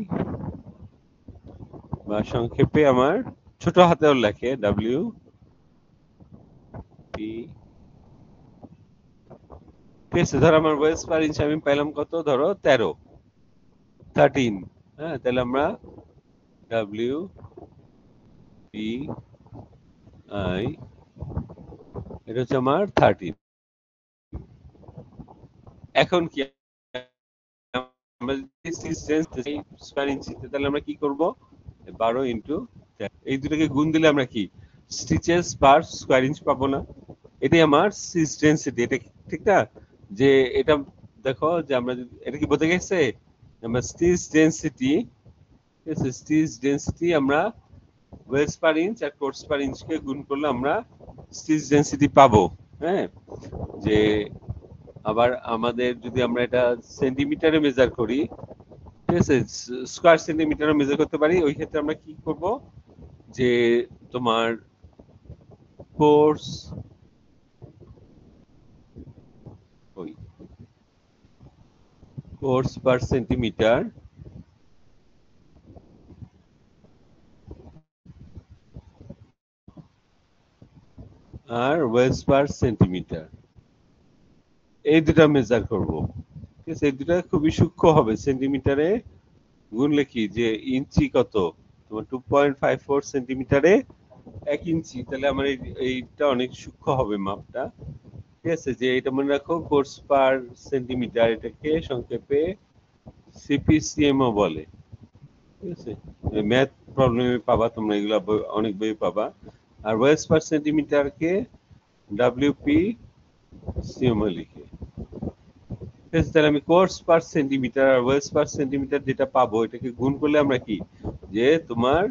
বা সংক্ষেপে আমার ছোট হাতেও লেখে ডাব্লিউ পি। ঠিক আছে, ধরো আমার ওয়েজ পার ইঞ্চ আমি পাইলাম কত, ধরো 13। হ্যাঁ, তাহলে আমরা ডাব্লিউ পি আই, এটা হচ্ছে আমার 13। এখন কি আমরা স্কয়ার ইঞ্চিতে, তাহলে আমরা কি করব, 12 ইন্টু এই দুটোকে গুণ দিলে আমরা কি স্টিচেস পার স্কয়ার ইঞ্চ পাবো না? এটাই আমার স্টিচ ডেনসিটি। এটা ঠিক না, যে এটা দেখো যে আমরা এটা কি বোঝা গেছে, আমরা স্টিচ ডেনসিটি, স্টিচ ডেনসিটি আমরা ওয়েজ পার ইঞ্চ আর কোর্স পার ইঞ্চকে গুণ করলে আমরা স্টিচ ডেনসিটি পাবো। হ্যাঁ, যে আবার আমাদের যদি আমরা এটা সেন্টিমিটারে মেজার করি, ঠিক আছে, স্কয়ার সেন্টিমিটারে মেজার করতে পারি, ওই ক্ষেত্রে আমরা কি করব, যে তোমার কোর্স ওই কোর্স পার সেন্টিমিটার আর ওয়েজ পার সেন্টিমিটার, এই দুটা মেজার করব। ঠিক আছে, এই দুটা খুবই সূক্ষ্ম হবে। সেন্টিমিটারে গুনলে কি যে ইঞ্চি কত, তোমার 2.54 সেন্টিমিটারে 1 ইঞ্চি, তাহলে আমার এইটা অনেক সূক্ষ্ম হবে মাপটা। ঠিক আছে, যে এটা মনে রাখো, কোর্স পার সেন্টিমিটার, এটাকে সংক্ষেপে সিপিসিএম ও বলে। ঠিক আছে, ম্যাথ প্রবলেমে পাবা তোমরা এগুলা, অনেক বই পাবা। আর ওয়েজ পার সেন্টিমিটারকে ডাব্লিউপি সিএম লিখে। ঠিক আছে, তাহলে আমি কোর্স পার সেন্টিমিটার আর ওয়েজ পার সেন্টিমিটার যেটা পাবো, এটাকে গুণ করলে আমরা কি, যে তোমার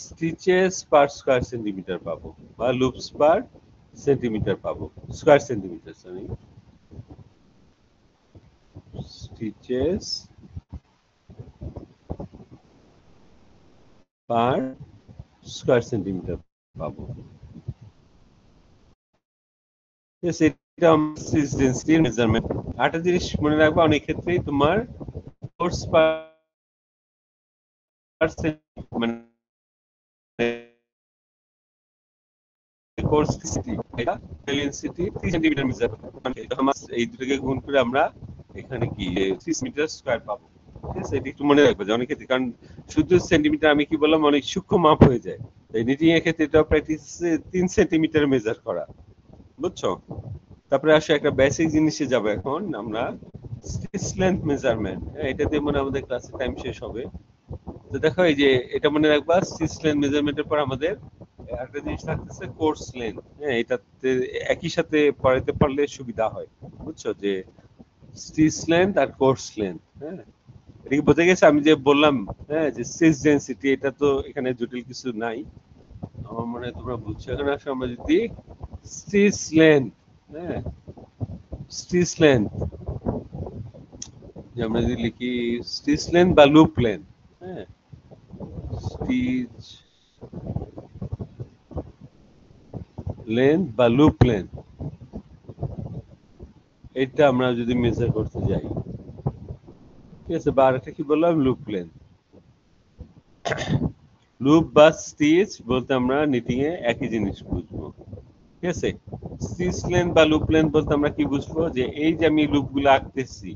স্টিচেস পার স্কয়ার সেন্টিমিটার পাবো, বা লুপস পার সেন্টিমিটার পাবো, square centimetre sorry, stitches per square centimetre পাবো। এটা স্টিচ ডেনসিটির মেজারমেন্ট। আরেকটা জিনিস মনে রাখবা, অনেক ক্ষেত্রেই তোমার কোর্স পার মানে কোর্স ডেনসিটি, এটা ডেনসিটি 3 সেন্টিমিটার মেজার মানে এই দুটোকে গুণ করে আমরা এখানে কি 6 মিটার স্কয়ার পাবো। ঠিক আছে, এটা একটু মনে রাখবে যে অনেক ক্ষেত্রে, কারণ শুধু সেন্টিমিটার আমি কি বললাম, অনেক সূক্ষ্ম মাপ হয়ে যায়। তাই নিটিং এর ক্ষেত্রে এটা প্র্যাকটিস 3 সেন্টিমিটার মেজার করা, বুঝছো? তারপরে আসো একটা বেসিক জিনিসে যাবো এখন আমরা, স্টিচ লেন্থ মেজারমেন্ট। এটা দিয়ে মনে আমাদের ক্লাসের টাইম শেষ হবে। তো দেখো, এই যে এটা মনে রাখবা, স্টিচ লেন্থ মেজারমেন্টের পর আমাদের একটা জিনিস থাকতেছে কোর্স লেন্থ। হ্যাঁ, এটাতে একই সাথে পড়াইতে পারলে সুবিধা হয়, বুঝছো, যে স্টিচ লেন্থ আর কোর্স লেন্থ। হ্যাঁ, এটা কি বোঝা গেছে? আমি যে বললাম, হ্যাঁ, যে স্টিচ ডেনসিটি, এটা তো এখানে জটিল কিছু নাই, আমার মনে হয় তোমরা বুঝছো। এখন আসো আমরা যদি স্টিচ লেন্থ, হ্যাঁ, স্টিচ লেন্থ, যে আমরা যদি লিখি স্টিচ লেন্থ বা লুপ লেন্থ, হ্যাঁ, স্টিচ লেন্থ বা লুপ লেন্থ, এটা আমরা যদি মেজার করতে যাই, ঠিক আছে, বা আরেকটা কি বললাম, লুপ লেন্থ। লুপ বা স্টিচ বলতে আমরা নিটিং এ একই জিনিস বুঝবো। ঠিক আছে, স্টিচ লেন্থ বা লুপ লেন্থ বলতে আমরা কি বুঝবো, যে এই যে আমি লুপ গুলো আঁকতেছি,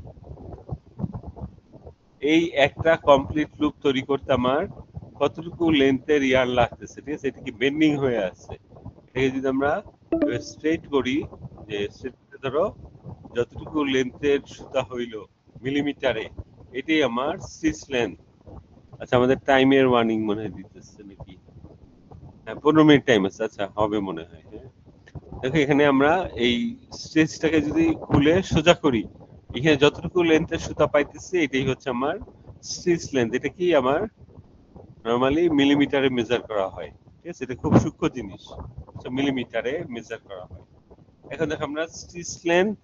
এই একটা কমপ্লিট লুপ তৈরি করতে আমার কতটুকু লেন্থের ইয়ার লাগতেছে। ঠিক আছে, এটা কি বেন্ডিং হয়ে আছে, এটাকে যদি আমরা স্ট্রেট করি, যে স্ট্রেট ধরো যতটুকু লেন্থের সুতা হইল মিলিমিটারে, এটাই আমার স্টিচ লেন্থ। আচ্ছা, আমাদের টাইমের ওয়ার্নিং মনে হয় দিতেছে নাকি? হ্যাঁ, 15 মিনিট টাইম আছে। আচ্ছা, হবে মনে হয়। হ্যাঁ, দেখো এখানে আমরা এই স্ট্রেচটাকে যদি খুলে সোজা করি, এখানে যতটুকু লেন্থের সুতা পাইতেছি, এটাই হচ্ছে আমার স্টিচ লেন্থ। এটা কি আমার নরমালি মিলিমিটারে মেজার করা হয়। ঠিক আছে, এটা খুব সূক্ষ্ম জিনিস, মিলিমিটারে মেজার করা হয়। এখন দেখো আমরা স্টিচ লেন্থ,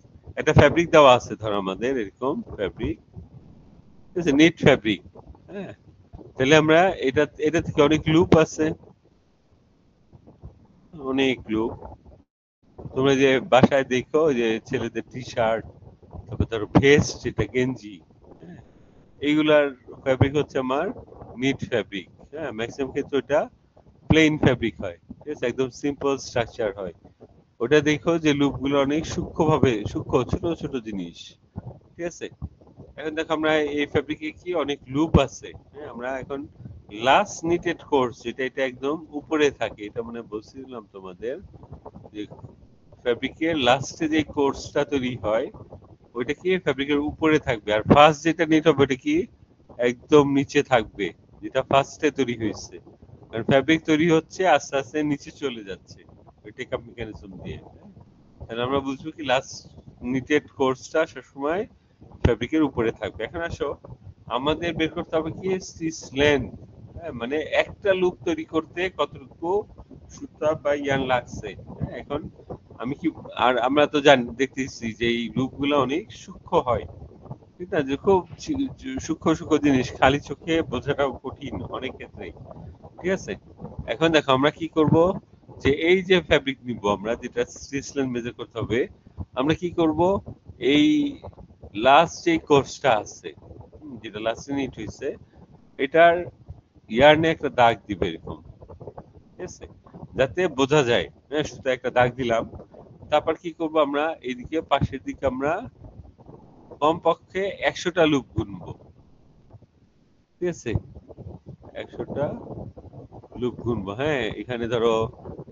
একটা ফ্যাব্রিক দেওয়া আছে, ধরো আমাদের এরকম ফ্যাব্রিক, ঠিক আছে, নেট ফ্যাব্রিক। হ্যাঁ, তাহলে আমরা এটা থেকে অনেক লুপ আছে, অনেক লুপ। তোমরা যে বাসায় দেখো যে ছেলেদের টি শার্ট, তারপর ধরো ভেস্ট যেটা গেঞ্জি, হ্যাঁ, এইগুলার ফ্যাব্রিক হচ্ছে আমার নিট ফ্যাব্রিক। হ্যাঁ, ম্যাক্সিমাম ক্ষেত্রে ওটা প্লেন ফ্যাব্রিক হয়, ঠিক আছে, একদম সিম্পল স্ট্রাকচার হয়। ওটা দেখো যে লুপগুলো অনেক সূক্ষ্ম ছোট ছোট জিনিস, ঠিক আছে। এখন দেখো আমরা এই ফ্যাব্রিকে কি অনেক লুপ আছে। হ্যাঁ, আমরা এখন লাস্ট নিটেড কোর্স যেটা, এটা একদম উপরে থাকে, এটা মানে বলছিলাম তোমাদের যে ফ্যাব্রিকের লাস্টে যে কোর্সটা তৈরি হয় ওইটা কি ফ্যাব্রিকের উপরে থাকবে, আর ফার্স্ট যেটা নিট হবে ওটা কি একদম নিচে থাকবে, যেটা ফার্স্টে তৈরি হয়েছে। কারণ ফ্যাব্রিক তৈরি হচ্ছে আস্তে আস্তে নিচে চলে যাচ্ছে ওই টেক আপ মেকানিজম দিয়ে। তাহলে আমরা বুঝবো কি লাস্ট নিটেড কোর্সটা সবসময় ফ্যাব্রিকের উপরে থাকবে। এখন আসো আমাদের বের করতে হবে কি স্টিচ লেন্থ। হ্যাঁ, মানে একটা লুপ তৈরি করতে কতটুকু সুতা বা ইয়ান লাগছে। হ্যাঁ, এখন আমি কি, আর আমরা তো জানি দেখতেছি যে এই লুপ গুলো অনেক সূক্ষ্ম হয়, ঠিক না, যে খুব সূক্ষ্ম সূক্ষ্ম জিনিস খালি চোখে বোঝাটাও কঠিন অনেক ক্ষেত্রেই, ঠিক আছে। এখন দেখো আমরা কি করব, যে এই যে ফ্যাব্রিক নিব আমরা, যেটা স্টিচ লেন্থ মেজার করতে হবে, আমরা কি করব, এই লাস্ট যে কোর্সটা আছে, যেটা লাস্ট নিট হয়েছে, এটার ইয়ার্নে একটা দাগ দিবে এরকম, ঠিক আছে, যাতে বোঝা যায়। হ্যাঁ, সুতা একটা দাগ দিলাম। তারপর কি করব, আমরা এইদিকে পাশের দিকে আমরা কমপক্ষে 100টা লুপ গুনবো, ঠিক আছে, 100টা লুপ গুনবো। হ্যাঁ, এখানে ধরো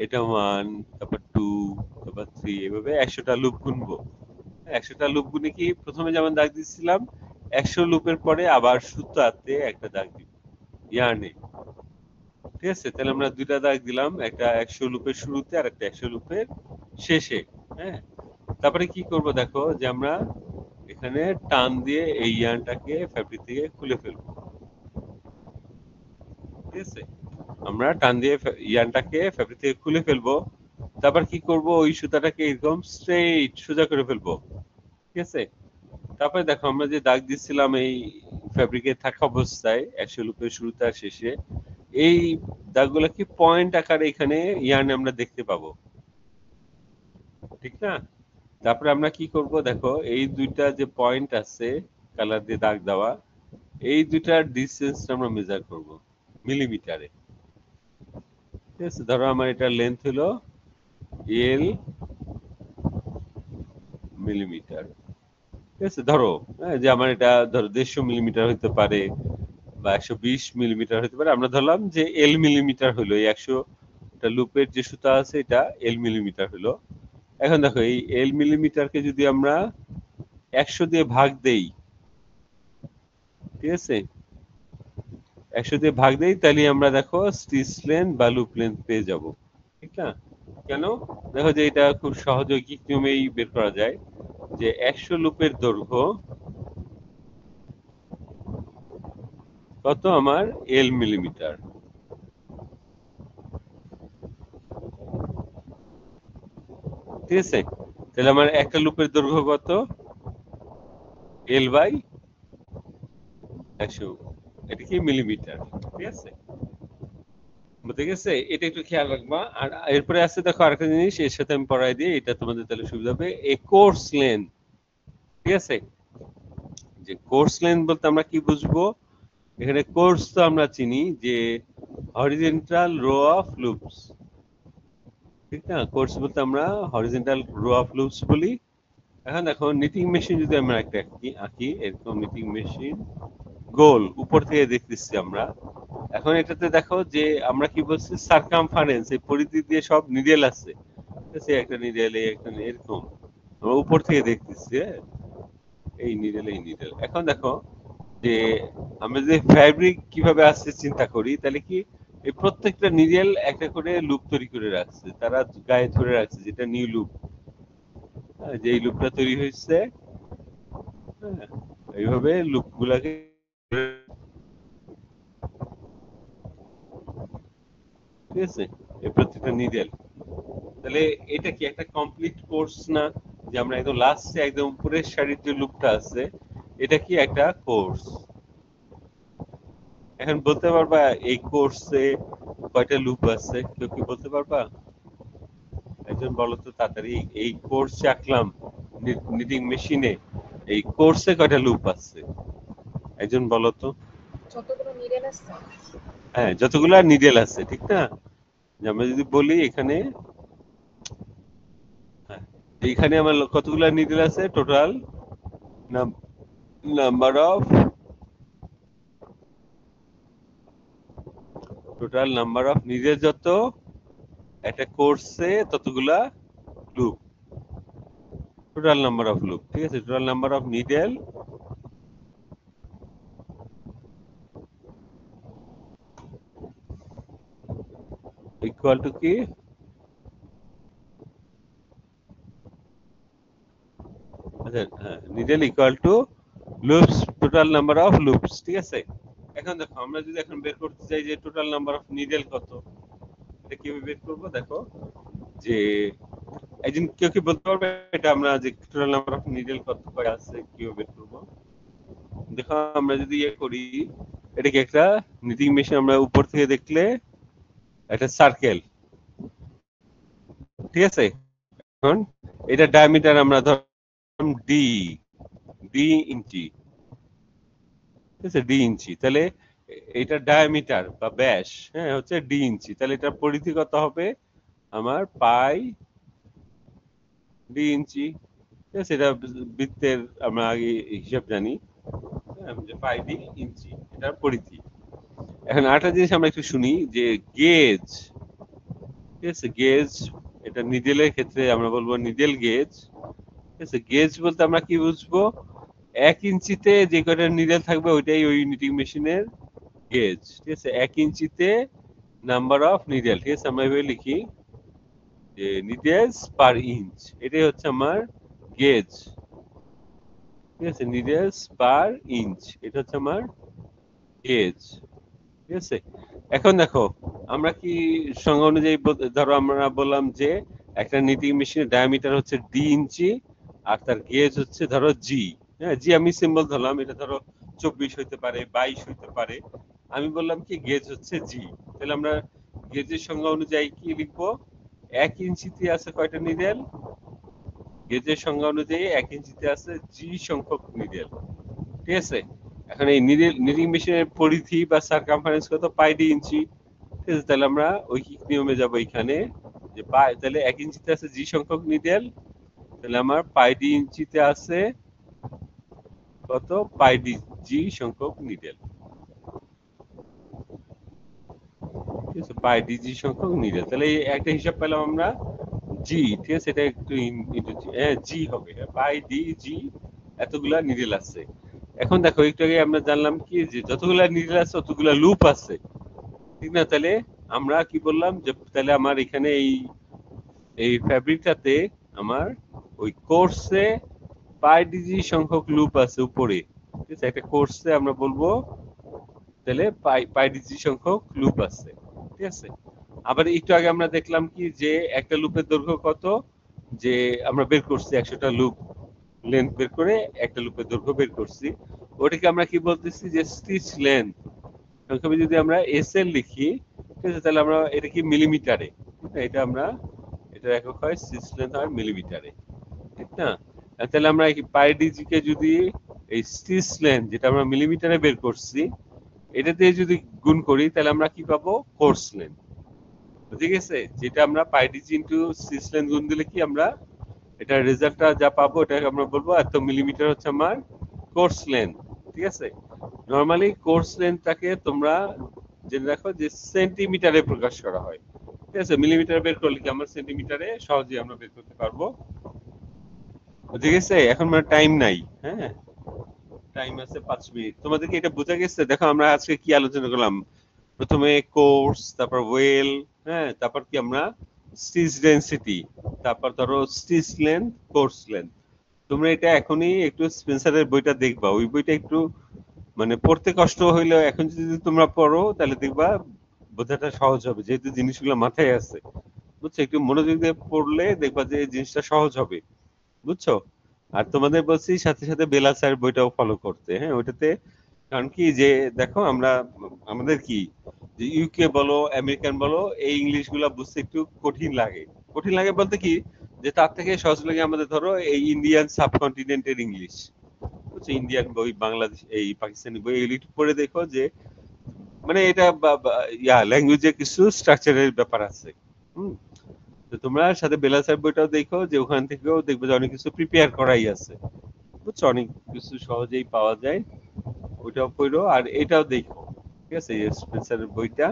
এটা 1, তারপর 2, তারপর 3, এভাবে 100টা লুপ গুনবো। 100টা লুপ গুনে কি প্রথমে যেমন দাগ দিচ্ছিলাম, 100 লুপের পরে আবার সুতাতে একটা দাগ দিব ইয়ার্নে, ঠিক আছে। তাহলে আমরা দুইটা দাগ দিলাম, একটা 100 লুপের শুরুতে আর একটা 100 লুপের শেষে। হ্যাঁ, তারপরে কি করব দেখো, যে আমরা এখানে টান দিয়ে এই ইয়ার্নটাকে ফ্যাব্রিক থেকে খুলে ফেলবো, ঠিক আছে। আমরা টান দিয়ে ইয়ার্নটাকে ফ্যাব্রিক থেকে খুলে ফেলবো। তারপর কি করব, ওই সুতাটাকে এরকম স্ট্রেইট সোজা করে ফেলবো, ঠিক আছে। তারপরে দেখো আমরা যে দাগ দিচ্ছিলাম এই ফ্যাব্রিকে থাকা অবস্থায় 100 লুপের শুরুতে আর শেষে, এই দাগগুলো কি পয়েন্ট আকারে এখানে ইয়ার্নে আমরা দেখতে পাবো, ঠিক না। তারপরে আমরা কি করব দেখো, এই দুইটা যে পয়েন্ট আছে কালার দিয়ে দাগ দেওয়া, এই দুইটার ডিসটেন্সটা আমরা মেজার করব মিলিমিটারে, ঠিক আছে। ধরো আমার এটার লেন্থ হলো এল মিলিমিটার, ঠিক আছে। ধরো হ্যাঁ, যে আমার এটা ধরো 150 মিলিমিটার হতে পারে বা 120 মিলিমিটার হতে পারে। আমরা ধরলাম যে এল মিলিমিটার হলো, এই 100টা লুপের যে সুতা আছে এটা এল মিলিমিটার হলো। এখন দেখো এই এল মিলিমিটারকে যদি আমরা 100 দিয়ে ভাগ দেই, ঠিক আছে, 100 দিয়ে ভাগ দেই, তাহলে আমরা দেখো স্টিচ লেন্থ বা লুপ লেন্থ পেয়ে যাব, ঠিক না। কেন, দেখো যে এটা খুব সহজে কি নিয়মেই বের করা যায়, যে 100 লুপের দৈর্ঘ্য কত আমার এল মিলিমিটার, ঠিক আছে। তাহলে আমার একটা লুপের দৈর্ঘ্য কত, এল বাই 100, এটা কি মিলিমিটার, ঠিক আছে। বুঝতে গেছে, এটা একটু খেয়াল রাখবা। আর এরপরে আছে দেখো আরেকটা জিনিস, এর সাথে আমি পড়াই দিই, এটা তোমাদের তাহলে সুবিধা হবে, এ কোর্স লেন্থ, ঠিক আছে। যে কোর্স লেন্থ বলতে আমরা কি বুঝবো, এখানে কোর্স তো আমরা চিনি যে হরিজেন্টাল রো অফ লুপস, ঠিক না। কোর্স বলতে আমরা হরিজেন্টাল রো অফ লুপস বলি। এখন দেখো নিটিং মেশিন যদি আমরা একটা আঁকি, এরকম নিটিং মেশিন গোল উপর থেকে দেখতেছি আমরা। এখন এটাতে দেখো যে আমরা কি বলছি, সার্কামফারেন্স, এই পরিধি দিয়ে সব নিডেল আছে, ঠিক আছে, একটা নিডেল এই একটা এরকম আমরা উপর থেকে দেখতেছি। হ্যাঁ, এই নিডেল এই নিডেল। এখন দেখো যে আমরা যে ফ্যাব্রিক কিভাবে আসছে চিন্তা করি, তাহলে কি এই প্রত্যেকটা নিডেল একটা করে লুপ তৈরি করে রাখছে, তারা গায়ে ধরে রাখছে, যেটা নিউ লুপ, যে এই লুপটা তৈরি হয়েছে। হ্যাঁ, এইভাবে লুপ গুলাকে, ঠিক আছে, এই প্রত্যেকটা নিডেল। তাহলে এটা কি একটা কমপ্লিট কোর্স না, যে আমরা একদম লাস্টে একদম উপরের সারির যে লুপটা আছে, এটা কি একটা কোর্স। এখন বলতে পারবা এই কোর্সে কয়টা লুপ আছে? কেউ কি বলতে পারবা? একজন বলো তো তাড়াতাড়ি। এই কোর্সে আঁকলাম নিটিং মেশিনে, এই কোর্সে কয়টা লুপ আছে? একজন বলো তো। যতগুলো নিডেল আছে। হ্যাঁ, যতগুলা নিডেল আছে, ঠিক না? যে আমরা যদি বলি এখানে, হ্যাঁ, এইখানে আমার কতগুলা নিডেল আছে টোটাল? নাম্বার অফ নিডেল যত, একটা কোর্সে ততগুলা loop, total number of loop, ঠিক আছে? Total number of needle equal to কি? আচ্ছা, হ্যাঁ, needle equal to loops, total number of loops, ঠিক আছে? এখন দেখো আমরা যদি এখন বের করতে চাই যে টোটাল নাম্বার অফ নিডেল কত, এটা কিভাবে বের করবো? দেখো যে একজন কেউ কি বলতে পারবে এটা আমরা যে টোটাল নাম্বার অফ নিডেল কত কয় আছে কিভাবে বের করবো? দেখো আমরা যদি ইয়ে করি, এটা কি একটা নিটিং মেশিন, আমরা উপর থেকে দেখলে একটা সার্কেল, ঠিক আছে? এখন এটা ডায়ামিটার আমরা ধরলাম ডি, ইঞ্চি, ঠিক আছে? ডি ইঞ্চি, তাহলে এটা ডায়ামিটার বা ব্যাস, হ্যাঁ, হচ্ছে ডি ইঞ্চি, তাহলে এটার পরিধি কত হবে আমার? পাই ডি ইঞ্চি, ঠিক আছে? এটা বৃত্তের আমরা আগে হিসাব জানি, হ্যাঁ, যে পাই ডি ইঞ্চি এটার পরিধি। এখন আরেকটা জিনিস আমরা একটু শুনি যে গেজ, ঠিক আছে? গেজ, এটা নিডেলের ক্ষেত্রে আমরা বলবো নিডেল গেজ, ঠিক আছে? গেজ বলতে আমরা কি বুঝবো? 1 ইঞ্চিতে যে কয়টা নিডেল থাকবে ওইটাই ওই নিটিং মেশিনের গেজ, ঠিক আছে? 1 ইঞ্চিতে নাম্বার অফ নিডেল, ঠিক আছে? আমরা এভাবে লিখি যে নিডেলস পার ইঞ্চ, এটাই হচ্ছে আমার গেজ, ঠিক আছে? নিডেলস পার ইঞ্চ, এটা হচ্ছে আমার গেজ, ঠিক আছে? এখন দেখো আমরা কি সংজ্ঞা অনুযায়ী ধরো আমরা বললাম যে একটা নিটিং মেশিনের ডায়ামিটার হচ্ছে ডি ইঞ্চি আর তার গেজ হচ্ছে ধরো জি, হ্যাঁ, জি আমি সিম্বল ধরলাম, এটা ধরো 24 হইতে পারে, 22 হইতে পারে, আমি বললাম কি গেজ হচ্ছে জি, তাহলে আমরা গেজের সংজ্ঞা অনুযায়ী কি লিখবো? 1 ইঞ্চিতে আছে কয়টা নিডেল? গেজের সংজ্ঞা অনুযায়ী 1 ইঞ্চিতে আছে জি সংখ্যক নিডেল, ঠিক আছে? এখন এই নিটিং মেশিনের পরিধি বা সারকামফারেন্স কত? পাই ডি ইঞ্চি, ঠিক আছে? তাহলে আমরা ঐকিক নিয়মে যাব এখানে, যে পাই, তাহলে 1 ইঞ্চিতে আছে জি সংখ্যক নিডেল, তাহলে আমার পাই ডি ইঞ্চিতে আছে কত? পাই ডি জি সংখ্যক নিডেল, ঠিক আছে? পাই ডি জি সংখ্যক নিডেল, তাহলে এই একটা হিসাব পেলাম আমরা জি, ঠিক আছে? এটা একটু জি হবে, পাই ডি জি, এতগুলা নিডেল আছে। এখন দেখো একটু আগে আমরা জানলাম কি যে যতগুলা নিডেল আছে ততগুলা লুপ আছে, ঠিক না? তাহলে আমরা কি বললাম যে তাহলে আমার এখানে এই ফ্যাব্রিকটাতে আমার ওই কোর্সে পাই ডিজি সংখ্যক লুপ আছে উপরে, ঠিক আছে? একটা কোর্সে আমরা বলবো তাহলে পাই ডিজি সংখ্যক লুপ আছে, ঠিক আছে? আবার একটু আগে আমরা দেখলাম কি যে একটা লুপের দৈর্ঘ্য কত, যে আমরা বের করছি 100টা লুপ লেন্থ বের করে একটা লুপের দৈর্ঘ্য বের করছি, ওটাকে আমরা কি বলতেছি? যে স্টিচ লেন্থ। সংক্ষেপে যদি আমরা এসএল লিখি, ঠিক আছে, তাহলে আমরা এটা কি মিলিমিটারে, এটা আমরা এটার একক হয় স্টিচ লেন্থ হয় মিলিমিটারে, ঠিক না? তাহলে আমরা পাই ডিজি কে যদি এই স্টিচ লেন্থ যেটা আমরা মিলিমিটারে বের করছি এটা দিয়ে যদি গুণ করি তাহলে আমরা কি পাবো? কোর্স লেন্থ, ঠিক আছে? যেটা আমরা পাই ডিজি ইনটু স্টিচ লেন্থ গুণ দিলে কি আমরা এটা রেজাল্টটা যা পাবো এটাকে আমরা বলবো এত মিলিমিটার হচ্ছে আমার কোর্স লেন্থ, ঠিক আছে? নরমালি কোর্স লেন্থটাকে তোমরা জেনে রাখো যে সেন্টিমিটারে প্রকাশ করা হয়, ঠিক আছে? মিলিমিটারে বের করলে কি আমরা সেন্টিমিটারে সহজেই আমরা বের করতে পারবো, ঠিক আছে? এখন মানে টাইম নাই, হ্যাঁ, টাইম আছে 5 মিনিট। তোমাদেরকে এটা বোঝা গেছে? দেখো আমরা আজকে কি আলোচনা করলাম, প্রথমে কোর্স, তারপর ওয়েল, হ্যাঁ, তারপর কি আমরা স্টিচ ডেনসিটি, তারপর ধরো স্টিচ লেন্থ, কোর্স লেন্থ। তোমরা এটা এখনই একটু স্পেন্সারের বইটা দেখবা, ওই বইটা একটু মানে পড়তে কষ্ট হইলেও এখন যদি তোমরা পড়ো তাহলে দেখবা বোঝাটা সহজ হবে, যেহেতু জিনিসগুলো মাথায় আছে, বুঝছো? একটু মনোযোগ দিয়ে পড়লে দেখবা যে জিনিসটা সহজ হবে, বুঝছো? আর তোমাদের বলছি সাথে সাথে বেলা স্যার বইটাও ফলো করতে, হ্যাঁ, ওইটাতে কারণ কি যে দেখো আমরা আমাদের কি যে ইউকে বলো আমেরিকান বলো এই ইংলিশ গুলা বুঝতে একটু কঠিন লাগে বলতে কি যে তার থেকে সহজ লাগে আমাদের ধরো এই ইন্ডিয়ান সাবকন্টিনেন্টের ইংলিশ বুঝছো, ইন্ডিয়ান বই বাংলাদেশ এই পাকিস্তানি বই এগুলি একটু পড়ে দেখো যে মানে এটা ল্যাঙ্গুয়েজের কিছু স্ট্রাকচারের ব্যাপার আছে। হুম, তো তোমরা সাথে বেলাসার বইটাও দেখো যে ওখান থেকেও দেখবে যে অনেক কিছু প্রিপেয়ার করাই আছে, বুঝছো, অনেক কিছু সহজেই পাওয়া যায়। ওইটাও পড়ো আর এটাও দেখো, ঠিক আছে, এই স্পেন্সারের বইটা।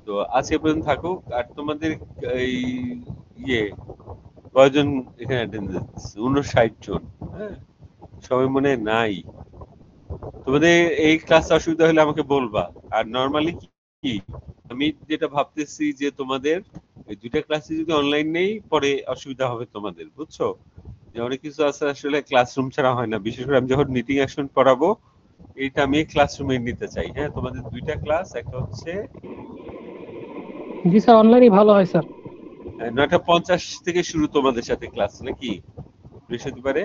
তো আজকে পর্যন্ত থাকুক। আর তোমাদের এই ইয়ে কয়জন এখানে অ্যাটেন্ডেন্স? 59 জন। হ্যাঁ, সবাই মনে হয় নাই। তোমাদের এই ক্লাস অসুবিধা হলে আমাকে বলবা। আর নরমালি কি আমি যেটা ভাবতেছি যে তোমাদের এই দুইটা ক্লাসে যদি অনলাইন নেই পরে অসুবিধা হবে তোমাদের, বুঝছো, যে অনেক কিছু আছে আসলে ক্লাসরুম ছাড়া হয় না। বিশেষ করে আমি যখন মিটিং অ্যাকশন পড়াবো এটা আমি ক্লাসরুমে নিতে চাই। হ্যাঁ, তোমাদের দুইটা ক্লাস, একটা হচ্ছে জি স্যার, অনলাইনই ভালো হয় স্যার। 9:50 থেকে শুরু তোমাদের সাথে ক্লাস নাকি বৃহস্পতিবারে?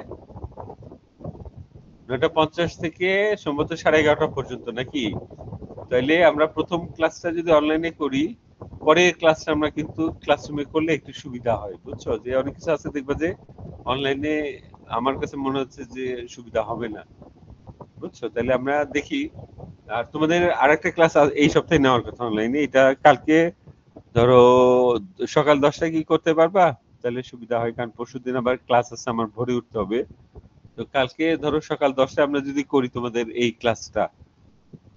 9:50 থেকে সম্ভবত 11:30 পর্যন্ত নাকি? তাইলে আমরা প্রথম ক্লাসটা যদি অনলাইনে করি পরের ক্লাসটা আমরা কিন্তু ক্লাসরুমে করলে একটু সুবিধা হয়, বুঝছো, যে অনেক কিছু আছে দেখবা যে অনলাইনে আমার কাছে মনে হচ্ছে যে সুবিধা হবে না, বুঝছো। তাহলে আমরা দেখি। আর তোমাদের আরেকটা ক্লাস এই সপ্তাহে নেওয়ার কথা অনলাইনে, এটা কালকে ধরো সকাল 10টায় কি করতে পারবা? তাহলে সুবিধা হয়, কারণ পরশুদিন আবার ক্লাস আছে, আমার ভোরে উঠতে হবে। তো কালকে ধরো সকাল 10টায় আমরা যদি করি তোমাদের এই ক্লাসটা,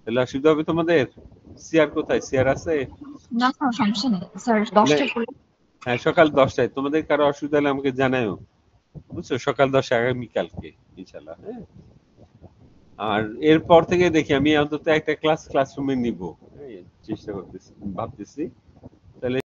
তাহলে অসুবিধা হবে তোমাদের? সিআর কোথায়? সিআর আছে? না স্যার, সমস্যা নেই স্যার, তাহলে 10টা করে। হ্যাঁ, সকাল 10টায়। তোমাদের কারো অসুবিধা হলে আমাকে জানাও, বুঝছো, সকাল 10টায় আগামীকালকে ইনশাল্লাহ। হ্যাঁ, আর এরপর থেকে দেখি আমি অন্তত একটা ক্লাসরুমে নিব, চেষ্টা করতেছি, ভাবতেছি। তাহলে